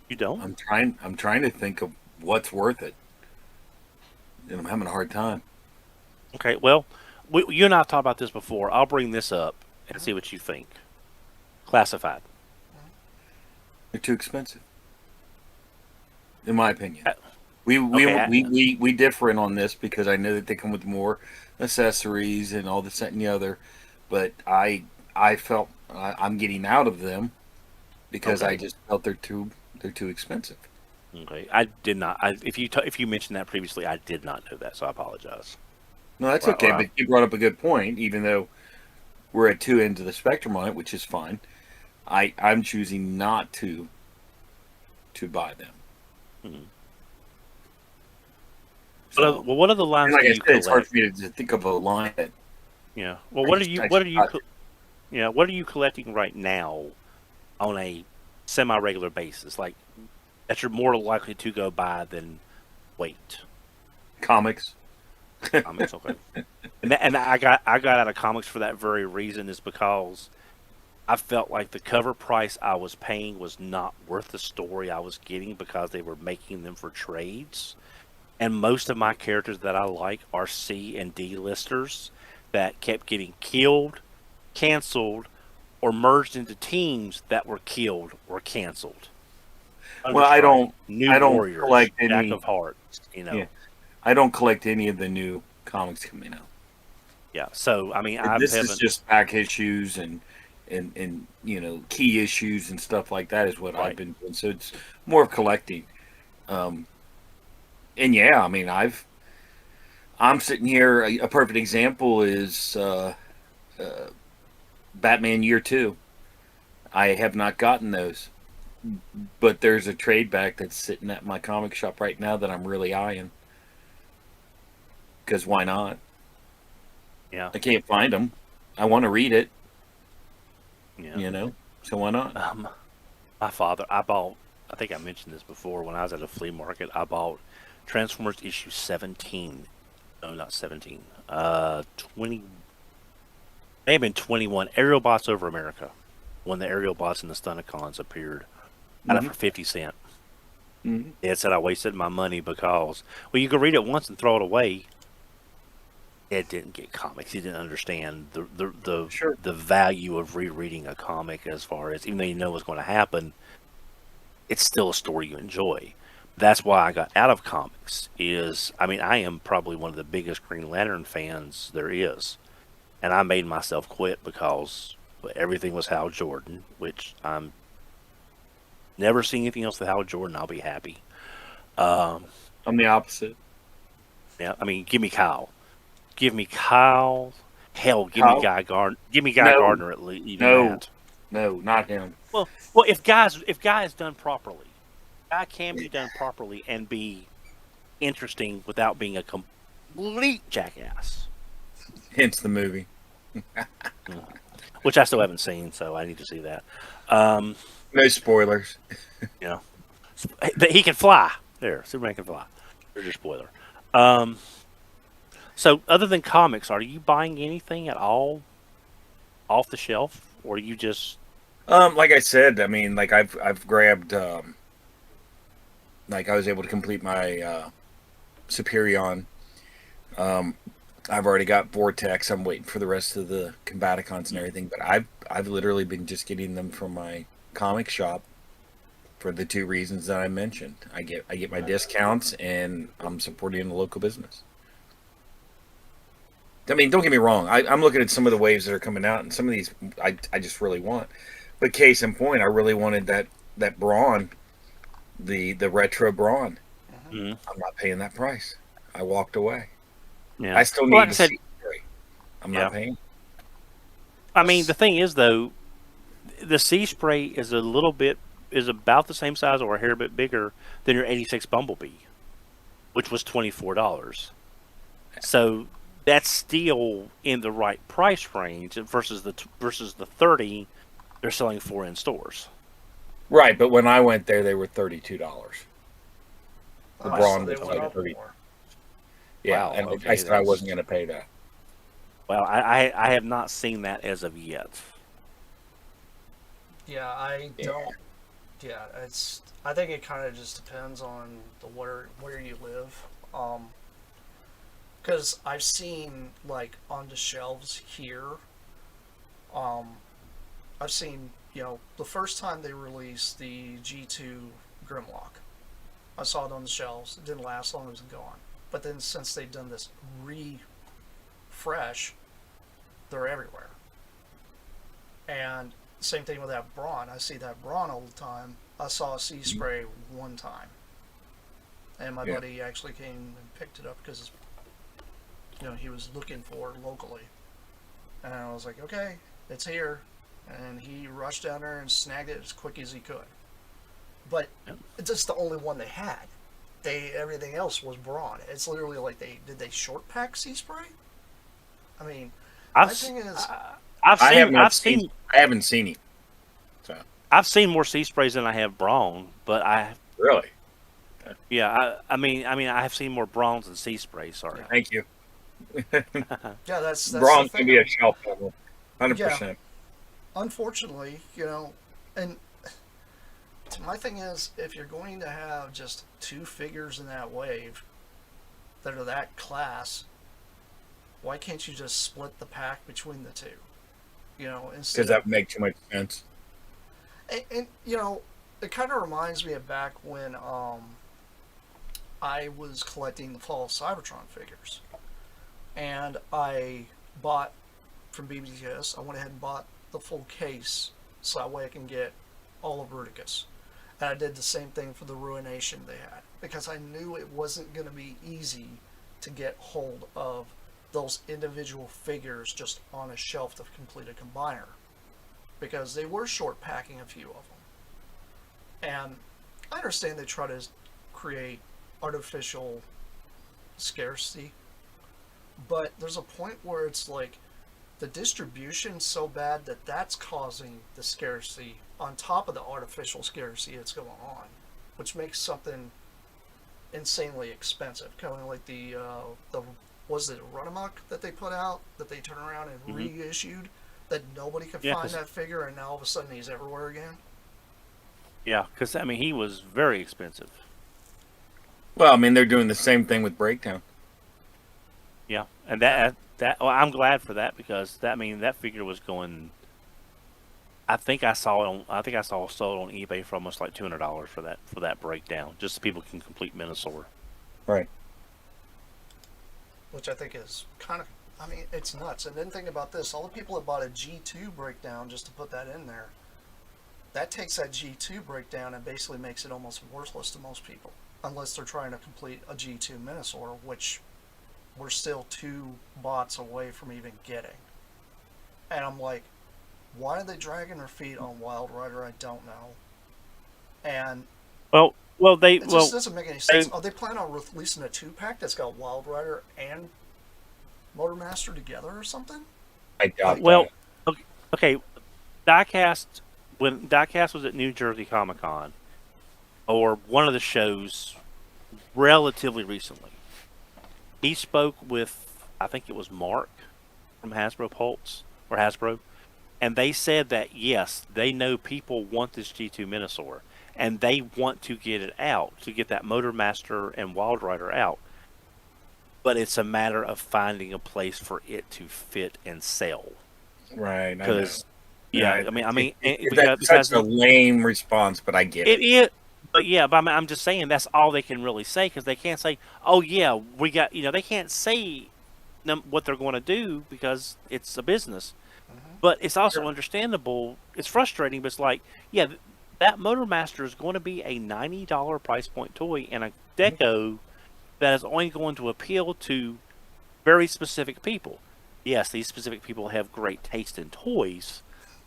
you don't. I'm trying to think of what's worth it, and I'm having a hard time. Okay, well, you and I have talked about this before. I'll bring this up and Hmm. see what you think. Classified. They're too expensive, in my opinion. Uh, We we Okay, we we, we differ in on this because I know that they come with more accessories and all this that and the other, but I felt I'm getting out of them because I okay, just felt they're too expensive. okay. I did not. If you mentioned that previously, I did not know that, so I apologize. No, that's Or, okay. or But you brought up a good point. Even though we're at two ends of the spectrum on it, which is fine, I'm choosing not to buy them. hmm. So, What other and lines like do I you said, it's hard collect? for me to think of a line that Yeah. Well, I just, I just got. what are you collecting right now on a semi-regular basis? Like that you're more likely to go buy than wait. Comics. Comics, okay. And I got out of comics for that very reason, is because I felt like the cover price I was paying was not worth the story I was getting because they were making them for trades. And most of my characters that I like are C and D listers that kept getting killed, canceled, or merged into teams that were killed or canceled. Well, Thunderstrike, New I don't Warriors, collect Jack any. of Hearts, Yeah, I don't collect any of the new comics coming out. Yeah. So I mean, I This is haven't. just back issues and key issues and stuff like that is what I've Right. been doing. So it's more of collecting. Um, and yeah, I mean, I'm sitting here. A perfect example is Batman Year Two. I have not gotten those, but there's a trade back that's sitting at my comic shop right now that I'm really eyeing. Because why not? Yeah. I can't find them. I want to read it, Yeah. So why not? My father, I bought. I think I mentioned this before. When I was at a flea market, I bought Transformers issue 17. No, not 17. 20. May have been 21. Aerial Bots Over America. When the Aerial Bots and the Stunticons appeared, got it Hmm. for 50 cents. Hmm. Dad said I wasted my money because, well, you could read it once and throw it away. Ed didn't get comics. He didn't understand Sure. the value of rereading a comic, as far as, even though you know what's going to happen, it's still a story you enjoy. That's why I got out of comics. I mean, I am probably one of the biggest Green Lantern fans there is, and I made myself quit because everything was Hal Jordan, which I'm never seeing anything else with Hal Jordan. I'll be happy. Um, I'm the opposite. yeah, I mean, give me Kyle. Give me Kyle. Hell, give me Kyle? Guy Gardner. Give me Guy No, Gardner at least. Even no, that. no, not him. Well, if Guy is done properly, Guy can be done properly and be interesting without being a complete jackass. Hence the movie. Which I still haven't seen, so I need to see that. Um, No spoilers. you know, but he can fly. There, Superman can fly. There's your spoiler. Um, so, other than comics, are you buying anything at all off the shelf, or are you just Like I said, I mean, like I've grabbed, like I was able to complete my Superion. Um, I've already got Vortex. I'm waiting for the rest of the Combaticons and everything, but I've literally been just getting them from my comic shop for the two reasons that I mentioned. I get my discounts and I'm supporting the local business. I mean, don't get me wrong. I'm looking at some of the waves that are coming out, and some of these I just really want. But case in point, I really wanted that Brawn, the retro Brawn. Hmm. mm, I'm not paying that price. I walked away. yeah? I still Well, like need I to said, see Spray. I'm yeah. not paying. I mean, the thing is though, the Sea Spray is about the same size or a hair bit bigger than your '86 Bumblebee, which was $24. So that's still in the right price range versus the 30 they're selling for in stores. Right, but when I went there, they were $32. The Oh, so Brawn they was went like up 30. more. Yeah, Wow. and I Okay, said I wasn't that's going to pay that. well. I have not seen that as of yet. Yeah, I Yeah. don't. Yeah, it's. I think it kind of just depends on the where you live. Because I've seen like on the shelves here. Um, I've seen the first time they released the G2 Grimlock. I saw it on the shelves. It didn't last long; it was gone. But then since they've done this refresh, they're everywhere. And same thing with that Brawn. I see that Brawn all the time. I saw a Sea Spray one time, and my Yeah. buddy actually came and picked it up because he was looking for it locally, and I was like, okay, it's here, and he rushed down there and snagged it as quick as he could. But Yep. it's just the only one they had. everything else was brawn. It's literally like they short pack sea spray. I mean, I've my s- thing is, I- I've I have seen not seen. I haven't seen him. So I've seen more sea sprays than I have brawn, but really, I mean I have seen more brawns than sea sprays. Sorry. yeah, thank you. yeah, that's the Braun can thing. be a shelf level, Yeah, 100%. unfortunately, and my thing is, if you're going to have just two figures in that wave that are that class, why can't you just split the pack between the two? Because Instead that of would make too much sense. and it kind of reminds me of back when I was collecting the Fall of Cybertron figures, and I bought from BBTS. I went ahead and bought the full case so that way I can get all of Ruticus. And I did the same thing for the Ruination they had because I knew it wasn't going to be easy to get hold of those individual figures just on a shelf to complete a combiner because they were short packing a few of them. And I understand they try to create artificial scarcity, but there's a point where it's like the distribution's so bad that that's causing the scarcity on top of the artificial scarcity that's going on, which makes something insanely expensive. Kind of like the was it Runamuck that they put out that they turned around and reissued that nobody could Yeah, find that figure and now all of a sudden he's everywhere again. because I mean he was very expensive. Well, I mean, they're doing the same thing with Breakdown. Yeah, and that well, I'm glad for that because that figure was going. I think I saw it sold on eBay for almost like $200 for that breakdown, just so people can complete Minosaur. Right. Which I think is kind of, I mean, it's nuts. And then think about this: all the people that bought a G2 breakdown just to put that in there, that takes that G2 breakdown and basically makes it almost worthless to most people, unless they're trying to complete a G2 Minosaur, which we're still 2 bots away from even getting. And I'm like, why are they dragging their feet on Wild Rider? I don't know. And it just doesn't make any sense. Are they planning on releasing a 2-pack that's got Wild Rider and Motormaster together or something? I doubt well, that. okay, Diecast when Diecast was at New Jersey Comic Con or one of the shows relatively recently, he spoke with I think it was Mark from Hasbro Pulse or Hasbro, and they said that yes, they know people want this G2 Minosaur, and they want to get it out to get that Motormaster and Wild Rider out. But it's a matter of finding a place for it to fit and sell. Right. I know. Because yeah, That's because such a lame response, but I get it it. is. But yeah, but I'm just saying that's all they can really say because they can't say, "Oh yeah, we got," they can't say what they're going to do because it's a business. But it's also Sure. understandable. It's frustrating, but it's like, yeah, that Motormaster is going to be a $90 price point toy and a deco that is only going to appeal to very specific people. Yes, these specific people have great taste in toys,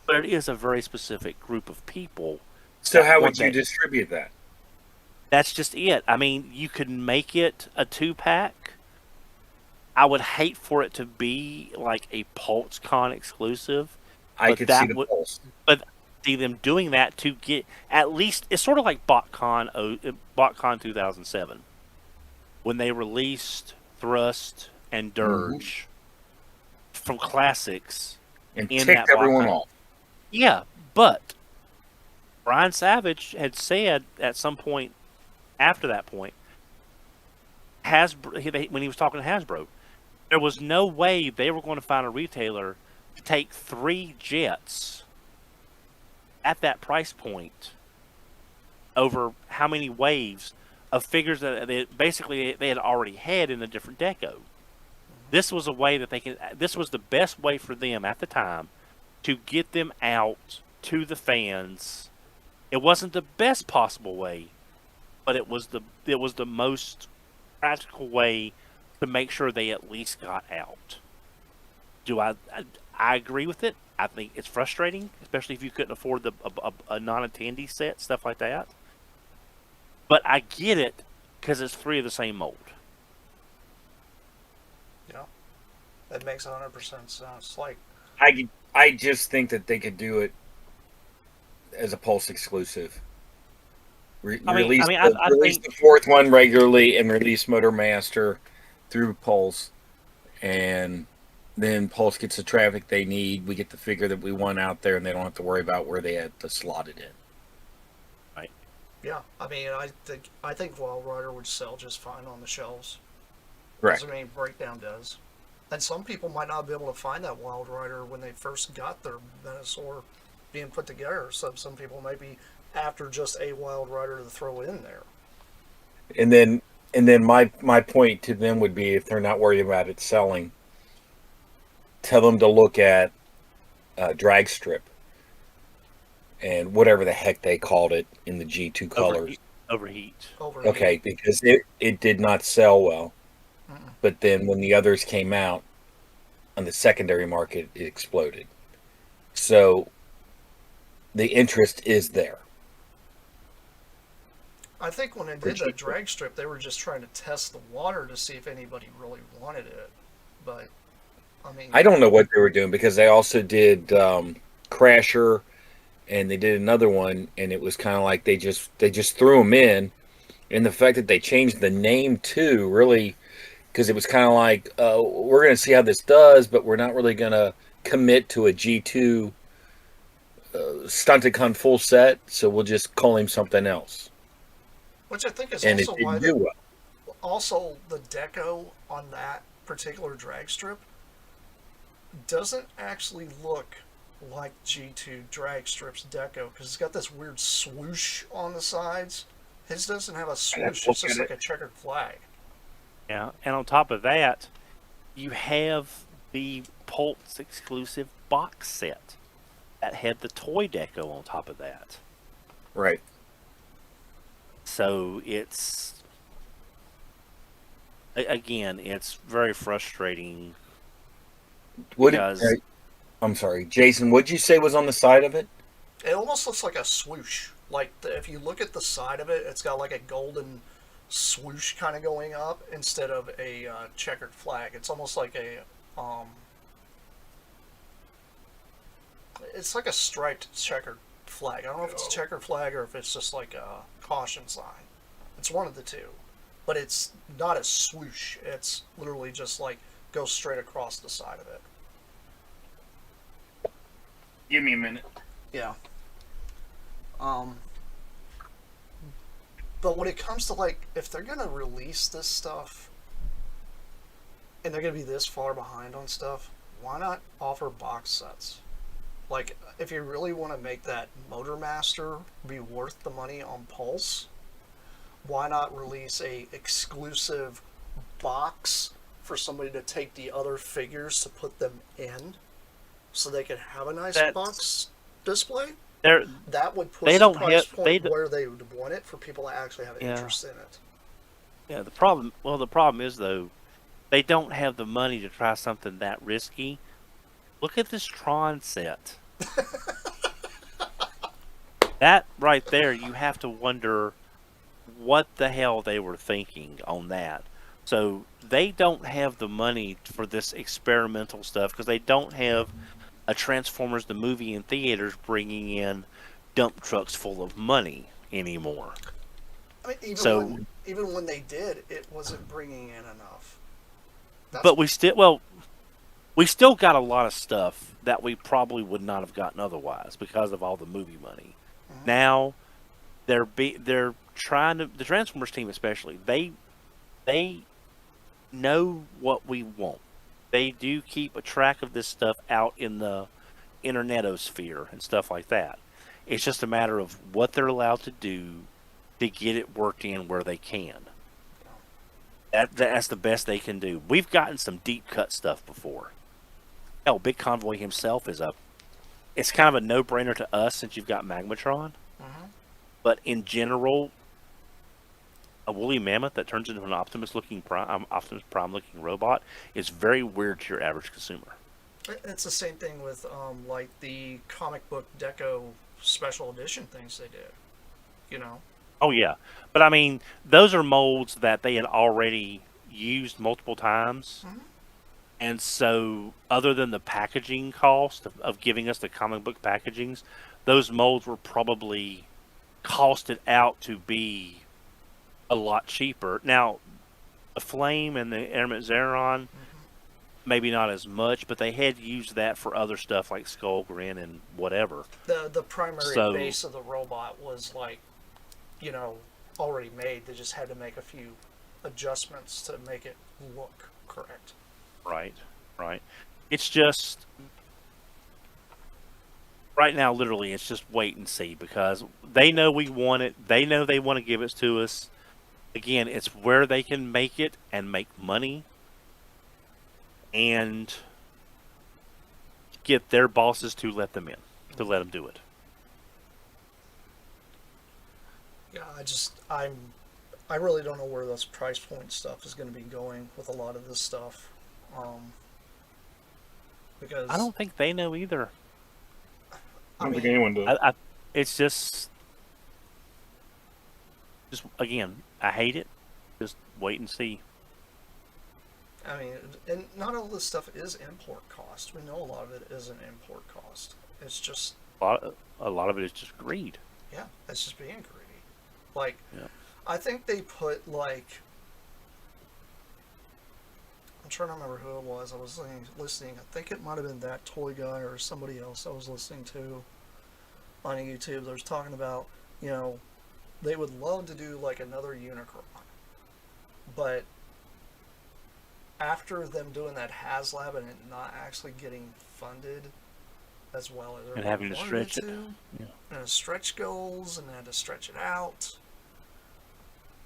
but it is a very specific group of people. So how want would you that. distribute that? That's just it. I mean, you could make it a 2-pack. I would hate for it to be like a PulseCon exclusive. I But could that see the would, pulse. but see them doing that to get at least it's sort of like BotCon 2007 when they released Thrust and Dirge from classics And in ticked that everyone BotCon. off. Yeah, but Brian Savage had said at some point after that point, when he was talking to Hasbro, there was no way they were going to find a retailer to take 3 jets at that price point over how many waves of figures that they had already had in a different deco. This was a way that this was the best way for them at the time to get them out to the fans. It wasn't the best possible way, but it was the most practical way to make sure they at least got out. I agree with it. I think it's frustrating, especially if you couldn't afford a non-attendee set, stuff like that. But I get it because it's 3 of the same mold. Yeah, that makes 100% sense. Like, I just think that they could do it as a Pulse exclusive. Release I release think the fourth one regularly and release Motormaster through Pulse, and then Pulse gets the traffic they need. We get the figure that we want out there, and they don't have to worry about where they had to slot it in. right. yeah, I mean, I think Wild Rider would sell just fine on the shelves. Correct. As I mean, Breakdown does. And some people might not be able to find that Wild Rider when they first got their Venusaur being put together. So some people might be after just a Wild Rider to throw in there. And then my point to them would be, if they're not worried about it selling, tell them to look at drag strip and whatever the heck they called it in the G2 colors. Overheat. Overheat. Okay, because it did not sell well. Mm-mm. But then when the others came out on the secondary market, it exploded. So the interest is there. I think when they did that drag strip, they were just trying to test the water to see if anybody really wanted it. But, I mean, I don't know what they were doing, because they also did Crasher, and they did another one, and it was kind of like they just threw them in, and the fact that they changed the name too, really, because it was kind of like, we're going to see how this does, but we're not really going to commit to a G2 Stunticon full set, so we'll just call him something else. which I think is And it also didn't why do well. also the deco on that particular drag strip doesn't actually look like G2 drag strips deco because it's got this weird swoosh on the sides. His doesn't have a swoosh, it's just like a checkered flag. Yeah, and on top of that, you have the Pulse exclusive box set that had the toy deco on top of that. Right. So again, it's very frustrating because I'm sorry, Jason, what'd you say was on the side of it? It almost looks like a swoosh. Like if you look at the side of it, it's got like a golden swoosh kind of going up instead of a checkered flag. It's almost like it's like a striped checkered flag. I don't know if it's a checkered flag or if it's just like a caution sign. It's one of the two, but it's not a swoosh. It's literally just like goes straight across the side of it. Give me a minute. Yeah. But when it comes to like, if they're gonna release this stuff, and they're gonna be this far behind on stuff, why not offer box sets? Like, if you really want to make that Motormaster be worth the money on Pulse, why not release a exclusive box for somebody to take the other figures to put them in, so they can have a nice box display? That would push the price point where they would want it for people to actually have interest in it. Yeah, the problem is though, they don't have the money to try something that risky. Look at this Tron set. That right there, you have to wonder what the hell they were thinking on that. So they don't have the money for this experimental stuff because they don't have a Transformers the movie in theaters bringing in dump trucks full of money anymore. I mean, even when they did, it wasn't bringing in enough. But we still got a lot of stuff that we probably would not have gotten otherwise because of all the movie money. Mm-hmm. Now they're trying to, the Transformers team especially, they know what we want. They do keep a track of this stuff out in the internetosphere and stuff like that. It's just a matter of what they're allowed to do to get it worked in where they can. That's the best they can do. We've gotten some deep cut stuff before. Hell, Big Convoy himself is up. It's kind of a no-brainer to us since you've got Magmatron. Mm-hmm. But in general, a woolly mammoth that turns into an Optimus Prime looking robot is very weird to your average consumer. It's the same thing with like the comic book deco special edition things they did. You know. Oh yeah, but I mean, those are molds that they had already used multiple times, Hmm. and so other than the packaging cost of giving us the comic book packagings, those molds were probably costed out to be a lot cheaper. Now, the Flame and the Airmet Zeron, Hmm. maybe not as much, but they had used that for other stuff like Skull Grin and whatever. The primary So, base of the robot was like, you know, already made. They just had to make a few adjustments to make it look correct. right, right. It's just right now, literally, it's just wait and see because they know we want it. They know they want to give it to us. Again, it's where they can make it and make money and get their bosses to let them in, to let them do it. Yeah, I really don't know where this price point stuff is going to be going with a lot of this stuff, um, I because don't think they know either. I I don't think mean, anyone does. It's just again, I hate it. Just wait and see. I mean, and not all this stuff is import cost. We know a lot of it is an import cost. It's just, A lot of it is just greed. yeah, it's just being greedy. Like, Yeah. I think they put like, I'm trying to remember who it was. I was listening. I think it might have been that toy guy or somebody else I was listening to on YouTube. They was talking about, you know, they would love to do like another Unicron, but after them doing that HasLab and it not actually getting funded as well as And everyone having to wanted it stretch it. to, Yeah. and stretch goals and had to stretch it out.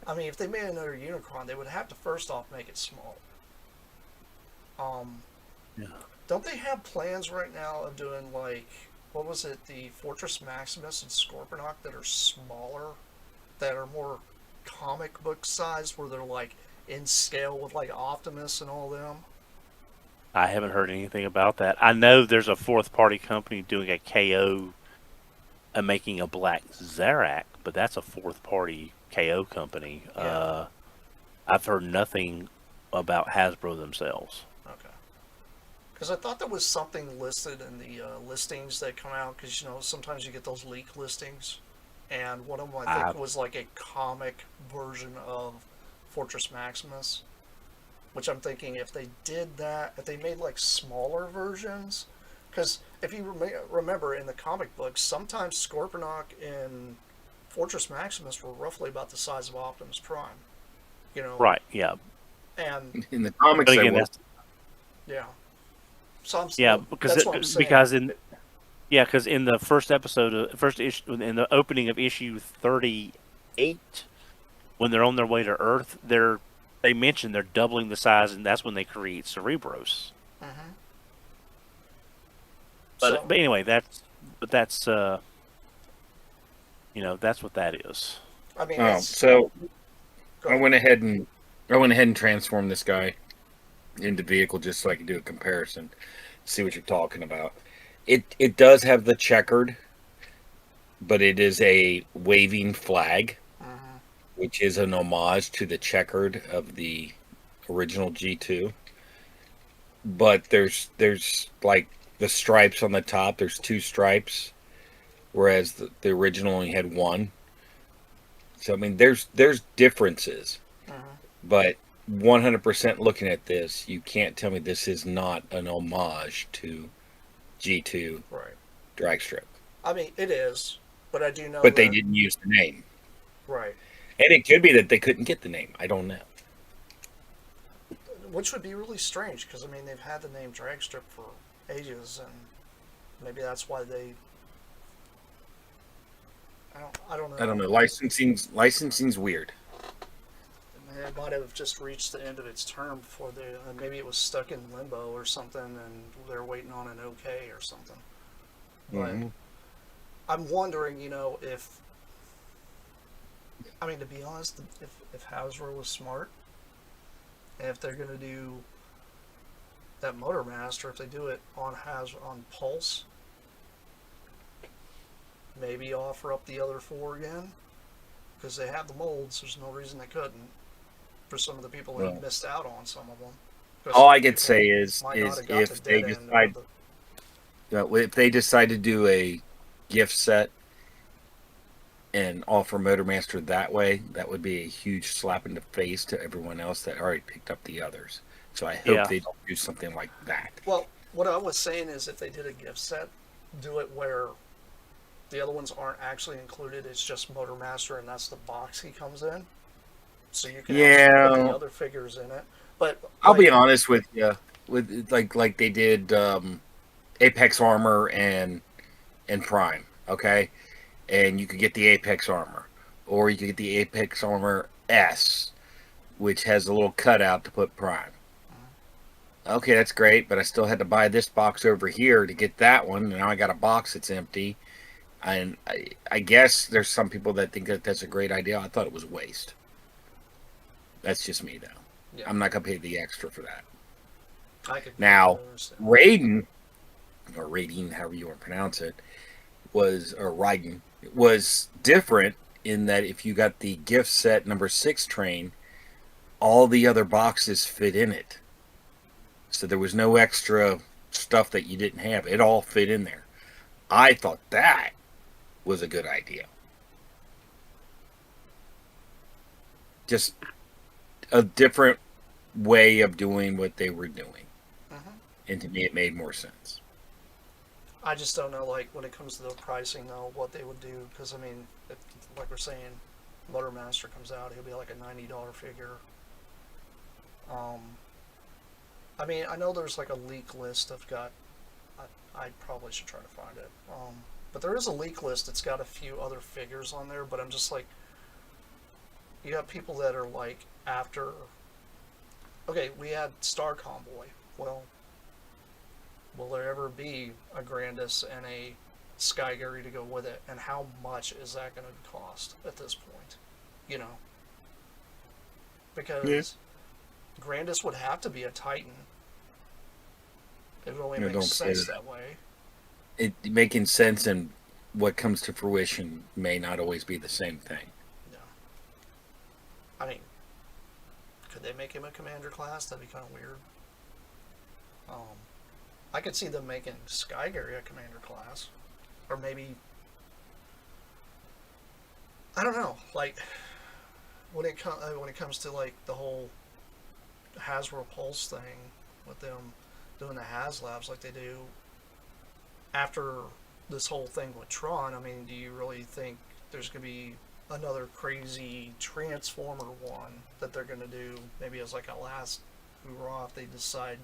I mean, if they made another Unicron, they would have to first off make it small. Um, Yeah. don't they have plans right now of doing like what was it, the Fortress Maximus and Scorponok that are smaller, that are more comic book size, where they're like in scale with like Optimus and all them? I haven't heard anything about that. I know there's a fourth party company doing a KO and making a black Zarak, but that's a fourth party KO company. Yeah. I've heard nothing about Hasbro themselves. Okay. Because I thought there was something listed in the listings that come out. Because you know sometimes you get those leak listings, and one of them I think I was like a comic version of Fortress Maximus. Which I'm thinking if they did that, if they made like smaller versions, because if you remember in the comic books, sometimes Scorponok and Fortress Maximus were roughly about the size of Optimus Prime. You know, right, yeah, and In the but comics, I again, was. that's yeah, so yeah that's what I'm saying. because in yeah because in the first episode, first issue, in the opening of issue 38, when they're on their way to Earth, they mention they're doubling the size, and that's when they create Cerebros. Hmm. But So anyway, that's that's what that is. I mean, Oh, it's so go I ahead. went ahead and I went ahead and transformed this guy into vehicle just so I could do a comparison, see what you're talking about. It does have the checkered, but it is a waving flag, Hmm. which is an homage to the checkered of the original G2. But there's like the stripes on the top. There's two stripes, whereas the original only had one. So I mean, there's differences, Hmm. but 100% looking at this, you can't tell me this is not an homage to G2 Right. drag strip. I mean, it is, but I do know But they that. didn't use the name. Right. And it could be that they couldn't get the name. I don't know. Which would be really strange because I mean they've had the name Dragstrip for ages, and maybe that's why they. I don't I don't know. know. Licensing's weird. It might have just reached the end of its term before they. Maybe it was stuck in limbo or something, and they're waiting on an okay or something. But Mm-hmm. I'm wondering, you know, if I mean to be honest, if Hasbro was smart, and if they're gonna do that Motor Master, if they do it on Pulse, maybe offer up the other four again. because they have the molds. There's no reason they couldn't. For some of the people that Well, missed out on some of them, because all some I could people say is might not is have got the if they dead end or decide, if they decide to do a gift set and offer Motormaster that way, that would be a huge slap in the face to everyone else that already picked up the others. So I hope Yeah. they don't do something like that. Well, what I was saying is if they did a gift set, do it where the other ones aren't actually included. It's just Motormaster, and that's the box he comes in. So you can actually put the Yeah, other figures in it. But I'll like, be honest with you. With like they did Apex Armor and Prime, okay? And you could get the Apex Armor, or you could get the Apex Armor S, which has a little cutout to put Prime. Okay, that's great, but I still had to buy this box over here to get that one, and now I got a box that's empty. And I guess there's some people that think that that's a great idea. I thought it was a waste. That's just me, though. yeah, I'm not gonna pay the extra for that. I could Now, understand. Raiden, or Raiden, however you want to pronounce it, or Raiden, was different in that if you got the gift set number 6 train, all the other boxes fit in it. So there was no extra stuff that you didn't have. It all fit in there. I thought that was a good idea. Just a different way of doing what they were doing. Mhm. And to me, it made more sense. I just don't know, like, when it comes to the pricing, though, what they would do. Because, I mean, if, like we're saying, Motormaster comes out, he'll be like a $90 figure. Um, I mean, I know there's like a leak list of got. I probably should try to find it. But there is a leak list that's got a few other figures on there. But I'm just like, you got people that are like after. Okay, we had Star Convoy. Well, will there ever be a Grandis and a Sky Gary to go with it? And how much is that going to cost at this point? You know, Yeah. because Grandis would have to be a Titan. It only Don't makes say sense that. that way. It making sense and what comes to fruition may not always be the same thing. Yeah. I mean, could they make him a commander class? That'd be kind of weird. Um, I could see them making Sky Gary a commander class, or maybe I don't know. Like when it comes to like the whole Hasbro Pulse thing with them doing the HasLabs like they do after this whole thing with Tron. I mean, do you really think there's gonna be another crazy Transformer one that they're gonna do maybe as like a last hurrah if they decide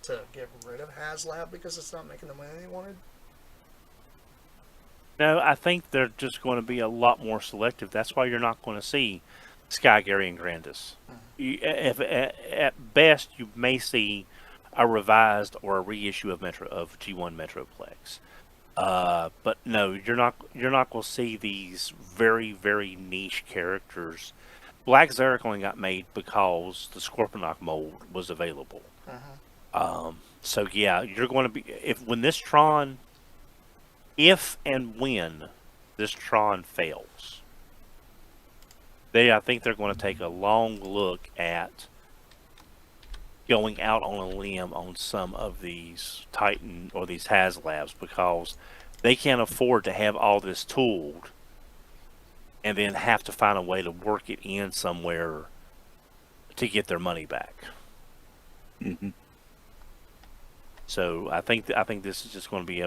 to get rid of HasLab because it's not making the money they wanted? No, I think they're just going to be a lot more selective. That's why you're not going to see Sky Gary and Grandis. If at best you may see a revised or a reissue of G1 Metroplex. But no, you're not going to see these very very niche characters. Black Zarek only got made because the Scorponok mold was available. Uh-huh. So yeah, you're going to be if and when this Tron fails, I think they're going to take a long look at going out on a limb on some of these Titan or these HasLabs because they can't afford to have all this tooled and then have to find a way to work it in somewhere to get their money back. Mm-hmm. So I think this is just going to be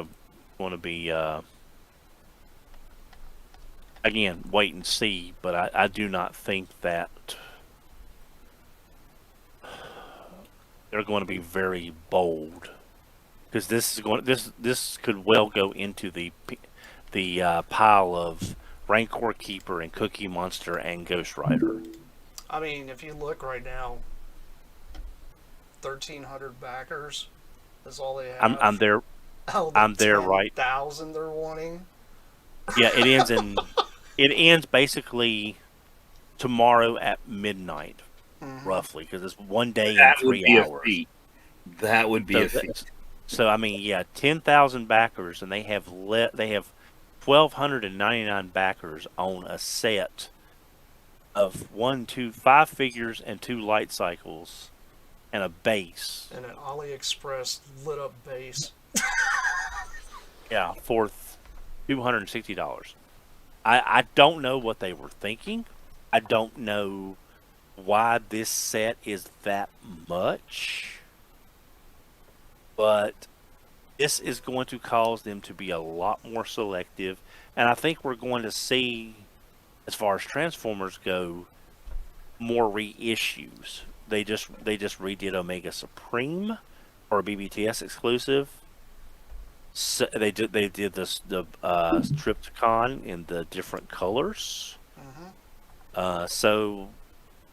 again wait and see. But I do not think that they're going to be very bold because this could well go into the pile of Rancor Keeper and Cookie Monster and Ghost Rider. I mean, if you look right now, 1,300 backers is all they have. I'm there. Oh, I'm there, right? 10,000 they're wanting. Yeah, it ends basically tomorrow at midnight, roughly, because it's one day and That would 3 be a hours. feat. That would be So, a feat. so I mean, yeah, 10,000 backers, and they have 1,299 backers on a set of 5 figures and 2 light cycles and a base. And an AliExpress lit up base. Yeah, for $260. I don't know what they were thinking. I don't know why this set is that much. But this is going to cause them to be a lot more selective. And I think we're going to see, as far as Transformers go, more reissues. They just redid Omega Supreme or a BBTS exclusive. So they did the Triptychon in the different colors. So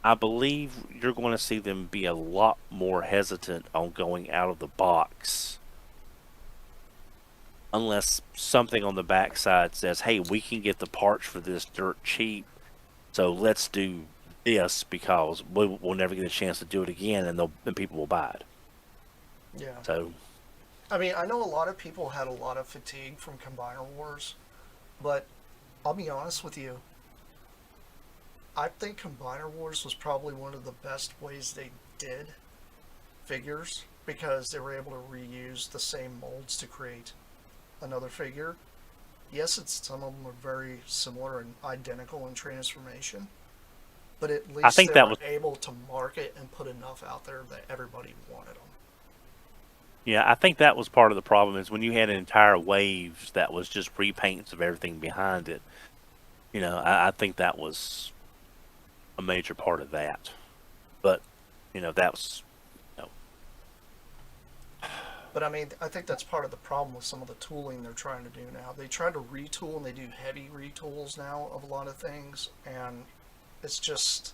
I believe you're going to see them be a lot more hesitant on going out of the box, unless something on the backside says, "Hey, we can get the parts for this dirt cheap, so let's do this because we'll never get a chance to do it again, and people will buy it." Yeah. So, I mean, I know a lot of people had a lot of fatigue from Combiner Wars, but I'll be honest with you. I think Combiner Wars was probably one of the best ways they did figures because they were able to reuse the same molds to create another figure. Yes, some of them are very similar and identical in transformation, but at least I think they that were was able to market and put enough out there that everybody wanted them. yeah. I think that was part of the problem is when you had entire waves that was just repaints of everything behind it. I think that was a major part of that. But that was. But I mean, I think that's part of the problem with some of the tooling they're trying to do now. They try to retool and they do heavy retools now of a lot of things, and it's just,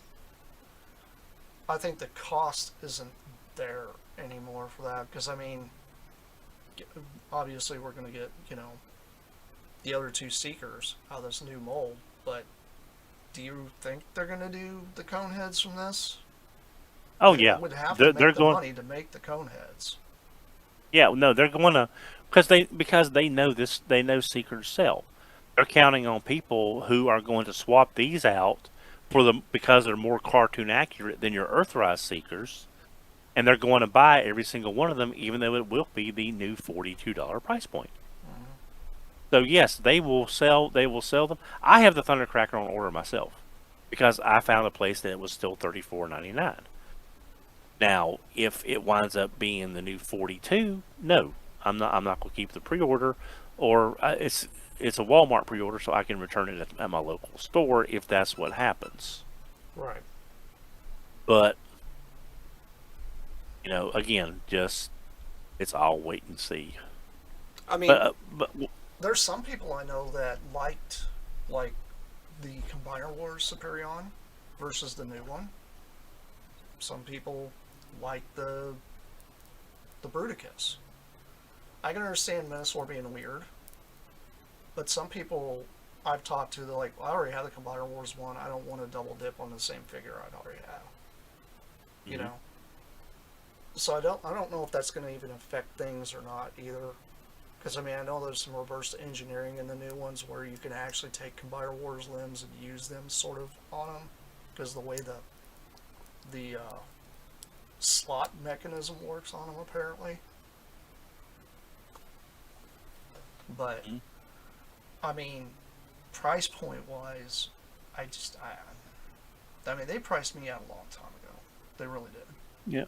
I think the cost isn't there anymore for that because I mean, obviously we're going to get the other two Seekers out of this new mold, but do you think they're going to do the cone heads from this? Oh They yeah, would have to they're make the going. money to make the cone heads. Yeah, no, they're going to because they know this. They know Seekers sell. They're counting on people who are going to swap these out for them because they're more cartoon accurate than your Earthrise Seekers, and they're going to buy every single one of them, even though it will be the new $42 price point. So yes, they will sell. They will sell them. I have the Thundercracker on order myself because I found a place that it was still $34.99. Now, if it winds up being the new 42, no, I'm not. I'm not going to keep the pre-order, or it's a Walmart pre-order, so I can return it at my local store if that's what happens. Right. But again, just it's all wait and see. I mean, But there's some people I know that liked like the Combiner Wars Superion versus the new one. Some people like the Bruticus. I can understand Menasor being weird, but some people I've talked to, they're like, well, I already have the Combiner Wars one. I don't want to double dip on the same figure I'd already have. You know. So I don't know if that's going to even affect things or not either. Because I mean, I know there's some reverse engineering in the new ones where you can actually take Combiner Wars limbs and use them sort of on them, because the way the slot mechanism works on them apparently. But I mean, price point wise, I mean they priced me out a long time ago. They really did. yeah,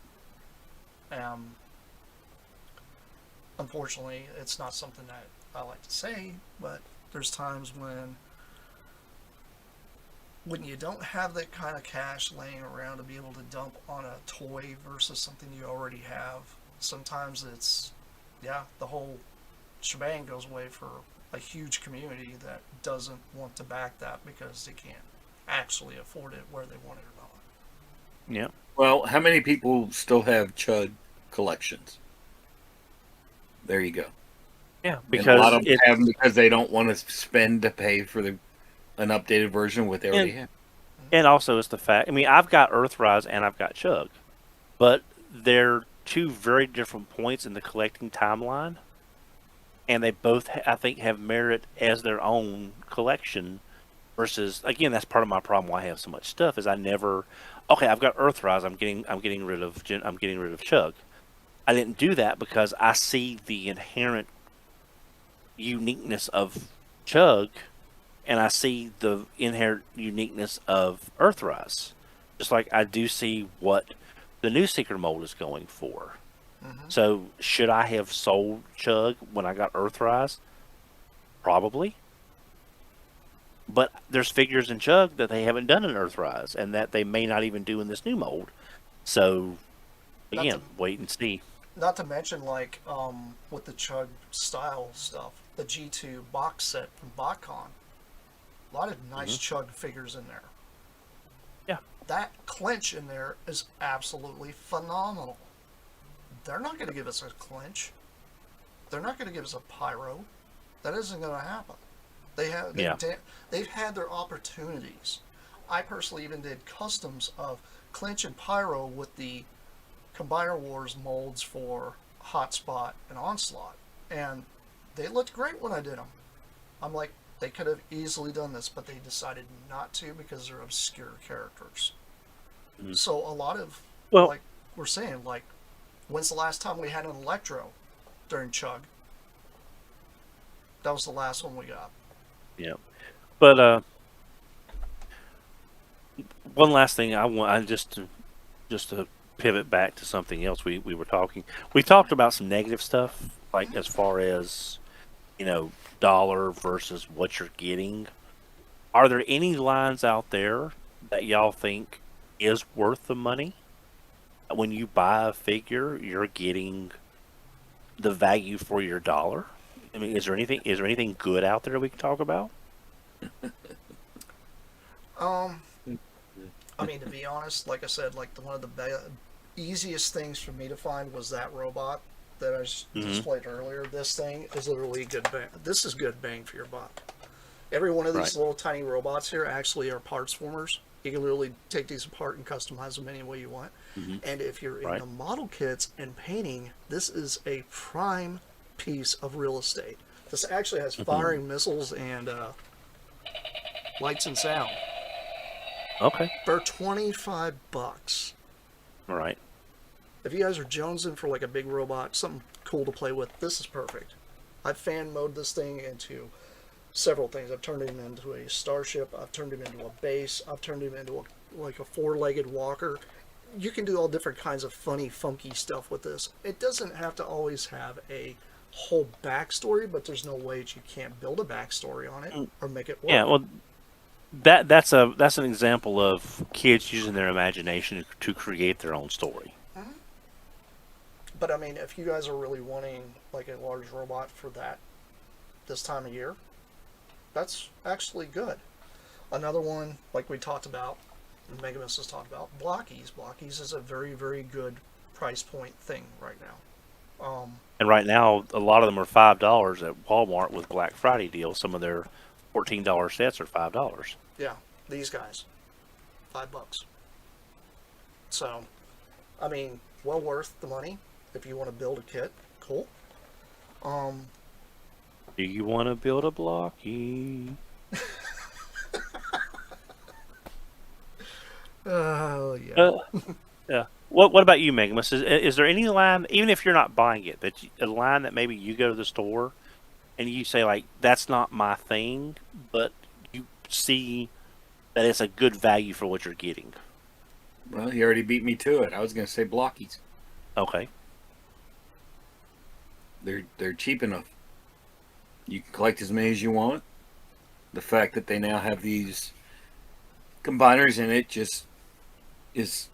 Unfortunately, it's not something that I like to say, but there's times when you don't have that kind of cash laying around to be able to dump on a toy versus something you already have, sometimes it's, the whole shebang goes away for a huge community that doesn't want to back that because they can't actually afford it where they want it or not. yeah. Well, how many people still have Chud collections? There you go. Yeah, And because a lot of them have them because they don't want to spend to pay for an updated version of what they already have. And also, it's the fact. I mean, I've got Earthrise and I've got Chug, but they're two very different points in the collecting timeline, and they both, I think, have merit as their own collection Versus, again, that's part of my problem why I have so much stuff is I never. Okay, I've got Earthrise. I'm getting rid of. I'm getting rid of Chug. I didn't do that because I see the inherent uniqueness of Chug, and I see the inherent uniqueness of Earthrise. Just like I do see what the new Seeker mold is going for. Mm-hmm. So, should I have sold Chug when I got Earthrise? Probably. But there's figures in Chug that they haven't done in Earthrise, and that they may not even do in this new mold. So, Not to again, wait and see. not to mention like with the Chug style stuff, the G2 box set from BotCon. A lot of nice Chug figures in there. Yeah. That clinch in there is absolutely phenomenal. They're not going to give us a clinch. They're not going to give us a pyro. That isn't going to happen. They've had their opportunities. I personally even did customs of clinch and pyro with the Combiner Wars molds for Hotspot and Onslaught, and they looked great when I did them. I'm like, they could have easily done this, but they decided not to because they're obscure characters. Mhm. So a lot of, Well, like we're saying, like, when's the last time we had an Electro during Chug? That was the last one we got. yeah. But one last thing I just to pivot back to something else we were talking. We talked about some negative stuff, like as far as dollar versus what you're getting. Are there any lines out there that y'all think is worth the money? When you buy a figure, you're getting the value for your dollar. I mean, is there anything good out there we can talk about? Um, I mean, to be honest, like I said, like one of the easiest things for me to find was that robot that I displayed earlier. This thing is literally good bang. This is good bang for your buck. Every one of these Right. little tiny robots here actually are parts formers. You can literally take these apart and customize them any way you want. Mm-hmm. And if you're Right. into model kits and painting, this is a prime piece of real estate. This actually has firing missiles and lights and sound Okay. for $25. All right. If you guys are jonesing for like a big robot, something cool to play with, this is perfect. I've fan mode this thing into several things. I've turned him into a starship. I've turned him into a base. I've turned him into like a four-legged walker. You can do all different kinds of funny, funky stuff with this. It doesn't have to always have a whole backstory, but there's no way that you can't build a backstory on it or make it work. Yeah. Well, that's an example of kids using their imagination to create their own story. But I mean, if you guys are really wanting like a large robot for this time of year, that's actually good. Another one, like we talked about, Megamus has talked about, Blockies. Blockies is a very, very good price point thing right now. And right now, a lot of them are $5 at Walmart with Black Friday deals. Some of their $14 sets are $5. Yeah, these guys, $5. So, I mean, well worth the money if you want to build a kit. Cool. Do you want to build a blocky? Oh yeah. Yeah. What about you, Megamus? Is there any line, even if you're not buying it, a line that maybe you go to the store and you say like, that's not my thing, but you see that it's a good value for what you're getting? Well, he already beat me to it. I was going to say blockies. Okay. They're cheap enough. You can collect as many as you want. The fact that they now have these combiners in it just is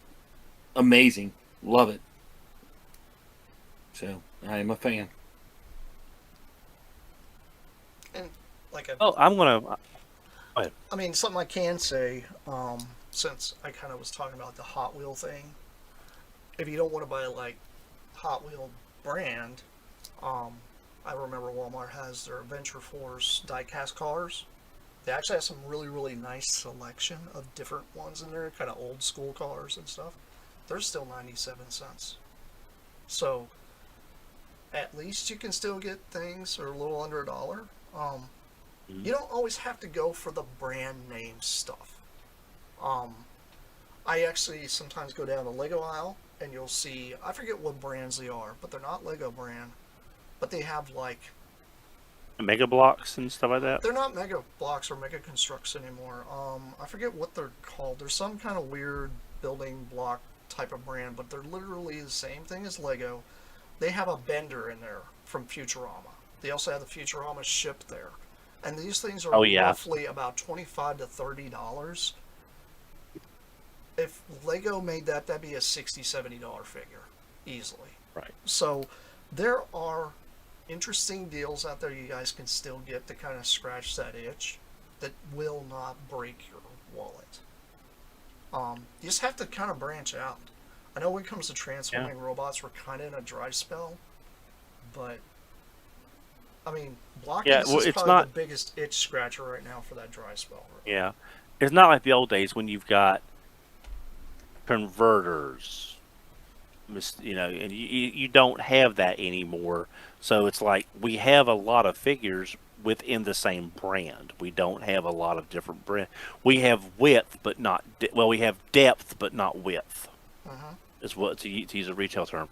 amazing. Love it. So I am a fan. And like Oh, I'm gonna. Go ahead. I mean, something I can say, since I kind of was talking about the Hot Wheel thing, if you don't want to buy like Hot Wheel brand, I remember Walmart has their Adventure Force die-cast cars. They actually have some really, really nice selection of different ones in there, kind of old school cars and stuff. They're still 97 cents. So, at least you can still get things that are a little under $1. You don't always have to go for the brand name stuff. Um, I actually sometimes go down the Lego aisle and you'll see, I forget what brands they are, but they're not Lego brand, but they have like, Mega blocks and stuff like that. they're not Mega Blocks or Mega Constructs anymore. I forget what they're called. There's some kind of weird building block type of brand, but they're literally the same thing as Lego. They have a bender in there from Futurama. They also have the Futurama ship there. And these things are Oh yeah, roughly about $25 to $30. If Lego made that, that'd be a $60 to $70 figure easily. right. So there are interesting deals out there you guys can still get to kind of scratch that itch that will not break your wallet. You just have to kind of branch out. I know when it comes to transforming robots, we're kind of in a dry spell, but I mean, Yeah, blockings well, is it's probably not. the biggest itch scratcher right now for that dry spell. Yeah, it's not like the old days when you've got converters, and you don't have that anymore. So it's like we have a lot of figures within the same brand. We don't have a lot of different brand. We have width, but not we have depth, but not width. Uh-huh. Is what to use a retail term.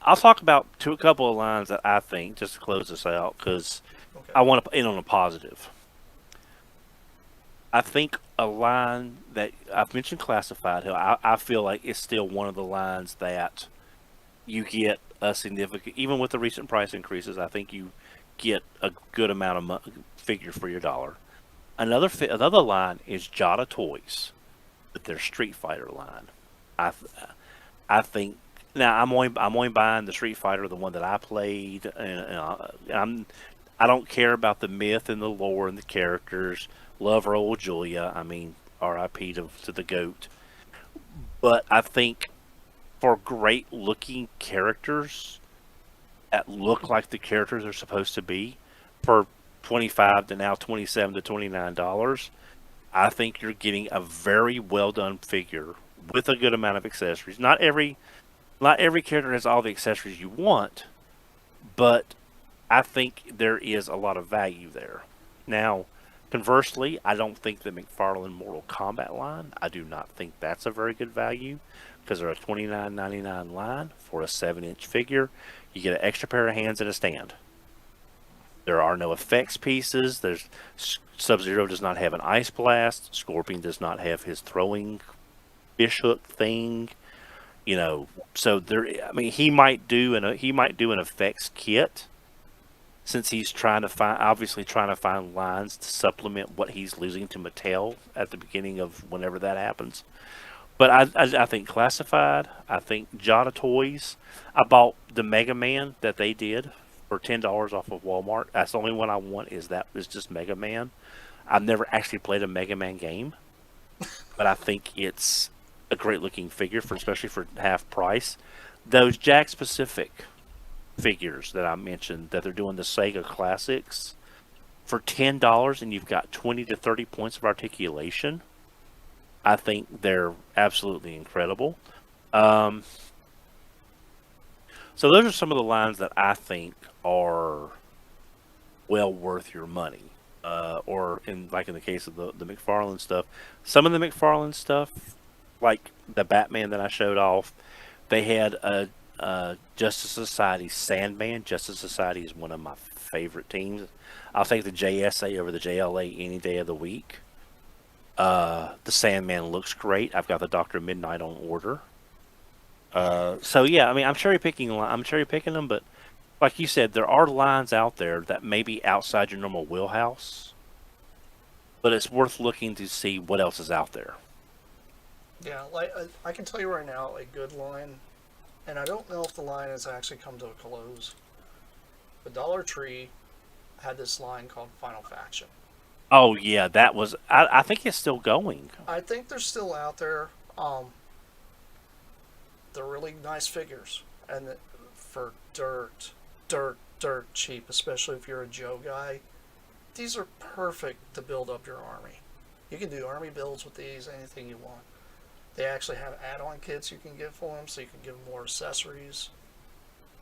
I'll talk about a couple of lines that I think just to close this out because Okay. I want to end on a positive. I think a line that I've mentioned classified, I feel like it's still one of the lines that you get a significant, even with the recent price increases, I think you get a good amount of figure for your dollar. Another line is Jada Toys with their Street Fighter line. I I think now I'm only buying the Street Fighter, the one that I played, I don't care about the myth and the lore and the characters. Love Raul Julia. I mean, R.I.P. to the goat. But I think for great looking characters that look like the characters they're supposed to be, for 25 to now $27 to $29, I think you're getting a very well done figure with a good amount of accessories. Not every character has all the accessories you want, but I think there is a lot of value there. Now, conversely, I don't think the McFarlane Mortal Kombat line, I do not think that's a very good value because they're a $29.99 line for a 7-inch figure. You get an extra pair of hands and a stand. There are no effects pieces. There's Sub-Zero does not have an ice blast. Scorpion does not have his throwing fish hook thing. So there. I mean, he might do an effects kit since he's obviously trying to find lines to supplement what he's losing to Mattel at the beginning of whenever that happens. But I think Classified, I think Jada Toys. I bought the Mega Man that they did for $10 off of Walmart. That's the only one I want is just Mega Man. I've never actually played a Mega Man game, but I think it's a great looking figure especially for half price. Those Jack Pacific figures that I mentioned that they're doing the Sega Classics for $10 and you've got 20 to 30 points of articulation. I think they're absolutely incredible. Um, so those are some of the lines that I think are well worth your money. Or in the case of the McFarlane stuff, some of the McFarlane stuff, like the Batman that I showed off, they had a Justice Society Sandman. Justice Society is one of my favorite teams. I'll take the JSA over the JLA any day of the week. The Sandman looks great. I've got the Doctor Midnight on order. So yeah, I mean, I'm cherry picking them, but like you said, there are lines out there that may be outside your normal wheelhouse, but it's worth looking to see what else is out there. Yeah, like I can tell you right now, a good line, and I don't know if the line has actually come to a close. The Dollar Tree had this line called Final Faction. Oh yeah, that was. I think it's still going. I think they're still out there. They're really nice figures, and for dirt cheap, especially if you're a Joe guy. These are perfect to build up your army. You can do army builds with these, anything you want. They actually have add-on kits you can get for them, so you can give them more accessories.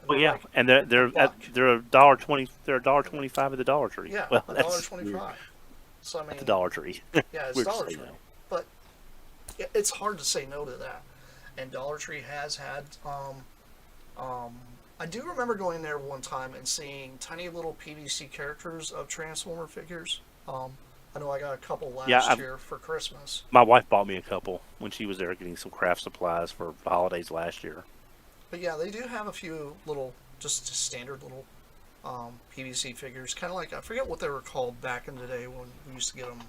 and Well, they're yeah, like and a buck. they're $1.20. They're $1.25 at the Dollar Tree. Yeah, Well, a dollar that's twenty-five. So I at the mean, Dollar Tree. yeah, it's Weird to Dollar say Tree, no. but it's hard to say no to that. And Dollar Tree has had. I do remember going there one time and seeing tiny little PVC characters of Transformer figures. I know I got a couple Yeah, last year for Christmas. my wife bought me a couple when she was there getting some craft supplies for the holidays last year. But yeah, they do have a few little, just standard little PVC figures. Kind of like, I forget what they were called back in the day when we used to get them.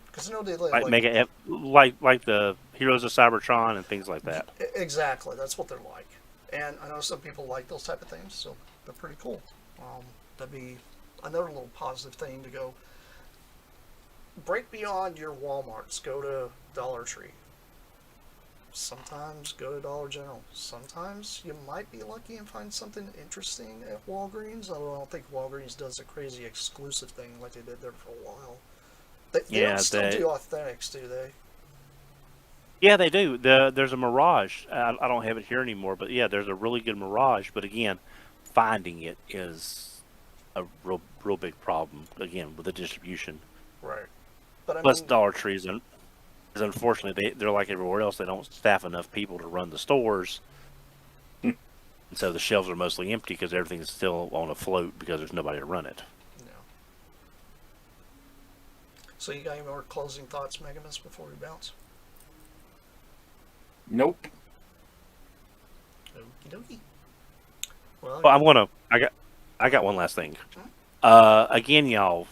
Because I know they Like like like the Heroes of Cybertron and things like that. exactly, that's what they're like. And I know some people like those type of things, so they're pretty cool. That'd be another little positive thing to go break beyond your Walmarts. Go to Dollar Tree. Sometimes go to Dollar General. Sometimes you might be lucky and find something interesting at Walgreens. Although I don't think Walgreens does a crazy exclusive thing like they did there for a while. They Yeah, don't still do authentics, do they? yeah, they do. There's a Mirage. I don't have it here anymore, but yeah, there's a really good Mirage. But again, finding it is a real big problem. Again, with the distribution. Right. But I Plus, mean, Dollar Trees is unfortunately they're like everywhere else. They don't staff enough people to run the stores, and so the shelves are mostly empty because everything's still on a float because there's nobody to run it. no. So you got any more closing thoughts, Megamus, before we bounce? Nope. Okie dokie. Well, Well, I got one last thing. Again, y'all,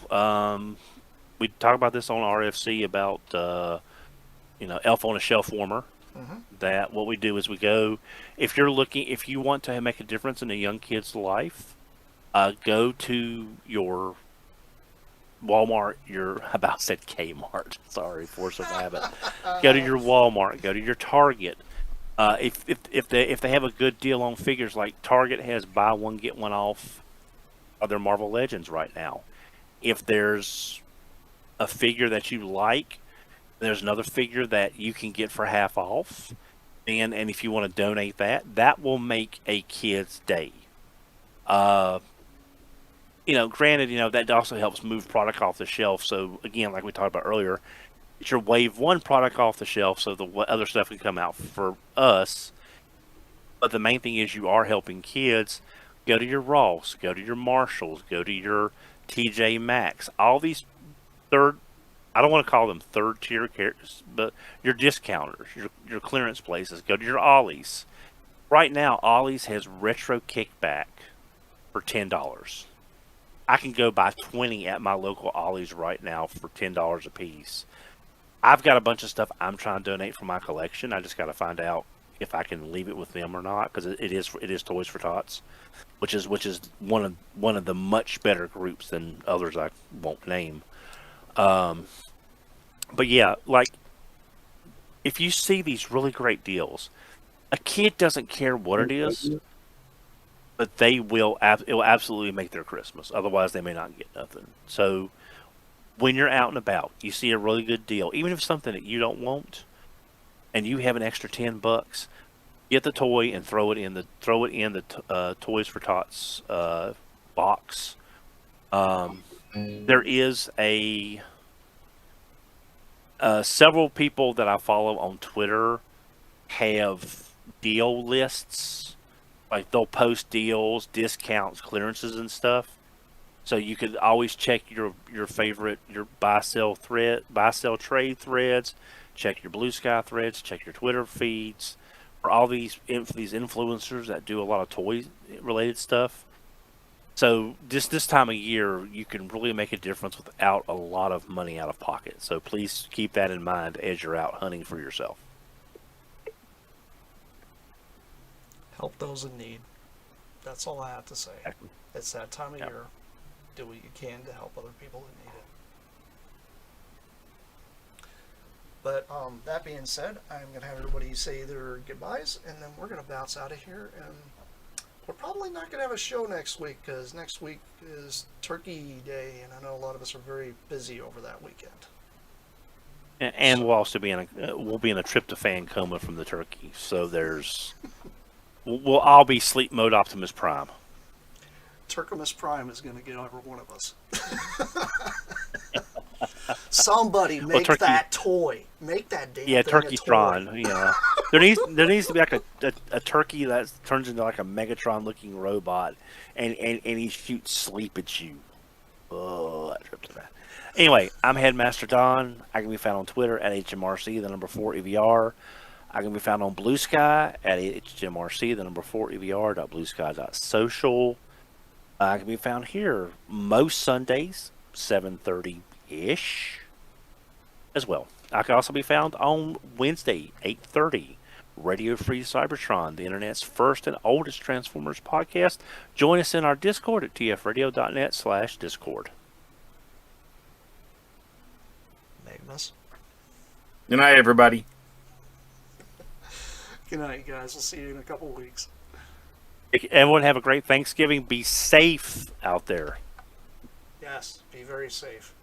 we talked about this on RFC about Elf on a Shelf warmer. mm-hmm. That what we do is we go if you want to make a difference in a young kid's life, go to your Walmart, I about said Kmart. Sorry, force of habit. Go to your Walmart. Go to your Target. If they have a good deal on figures, like Target has buy one get one off of their Marvel Legends right now. If there's a figure that you like, there's another figure that you can get for half off. And if you want to donate that will make a kid's day. Granted, that also helps move product off the shelf. So again, like we talked about earlier, it's your wave one product off the shelf so the other stuff can come out for us. But the main thing is you are helping kids. Go to your Ross, go to your Marshalls, go to your TJ Maxx. All these I don't want to call them third tier characters, but your discounters, your clearance places. Go to your Ollie's. Right now, Ollie's has retro kickback for $10. I can go buy 20 at my local Ollie's right now for $10 a piece. I've got a bunch of stuff I'm trying to donate from my collection. I just got to find out if I can leave it with them or not, because it is Toys for Tots, which is one of the much better groups than others I won't name. But yeah, like if you see these really great deals, a kid doesn't care what it is, but it will absolutely make their Christmas. Otherwise, they may not get nothing. So when you're out and about, you see a really good deal, even if it's something that you don't want, and you have an extra $10, get the toy and throw it in the Toys for Tots box. There is several people that I follow on Twitter have deal lists. Like they'll post deals, discounts, clearances, and stuff. So you could always check your favorite, your buy sell trade threads, check your Blue Sky threads, check your Twitter feeds for all these influencers that do a lot of toy related stuff. So this time of year, you can really make a difference without a lot of money out of pocket. So please keep that in mind as you're out hunting for yourself. Help those in need. That's all I have to say. Exactly. It's that time of Yep. year. Do what you can to help other people that need it. But that being said, I'm going to have everybody say their goodbyes, and then we're going to bounce out of here. And we're probably not going to have a show next week because next week is Turkey Day, and I know a lot of us are very busy over that weekend. And we'll also be in a tryptophan coma from the turkey. So there's We'll all be sleep mode Optimus Prime. Turkimus Prime is going to get over one of us. Somebody Well, make Turkey. that toy. Make that damn Yeah, thing a Turkey toy. Tron. Yeah, there needs to be like a turkey that turns into like a Megatron looking robot, and he shoots sleep at you. Oh, that trips me. Anyway, I'm Headmaster Don. I can be found on Twitter at HMRC, the number 4 EVR. I can be found on Blue Sky at HMRC, the number 4 EVR.bluesky.social. I can be found here most Sundays, 7:30 ish, as well. I can also be found on Wednesday, 8:30. Radio Free Cybertron, the internet's first and oldest Transformers podcast. Join us in our Discord at tfradio.net/Discord. Magnus. Good night, everybody. Good night, guys. We'll see you in a couple weeks. Everyone have a great Thanksgiving. Be safe out there. Yes, be very safe.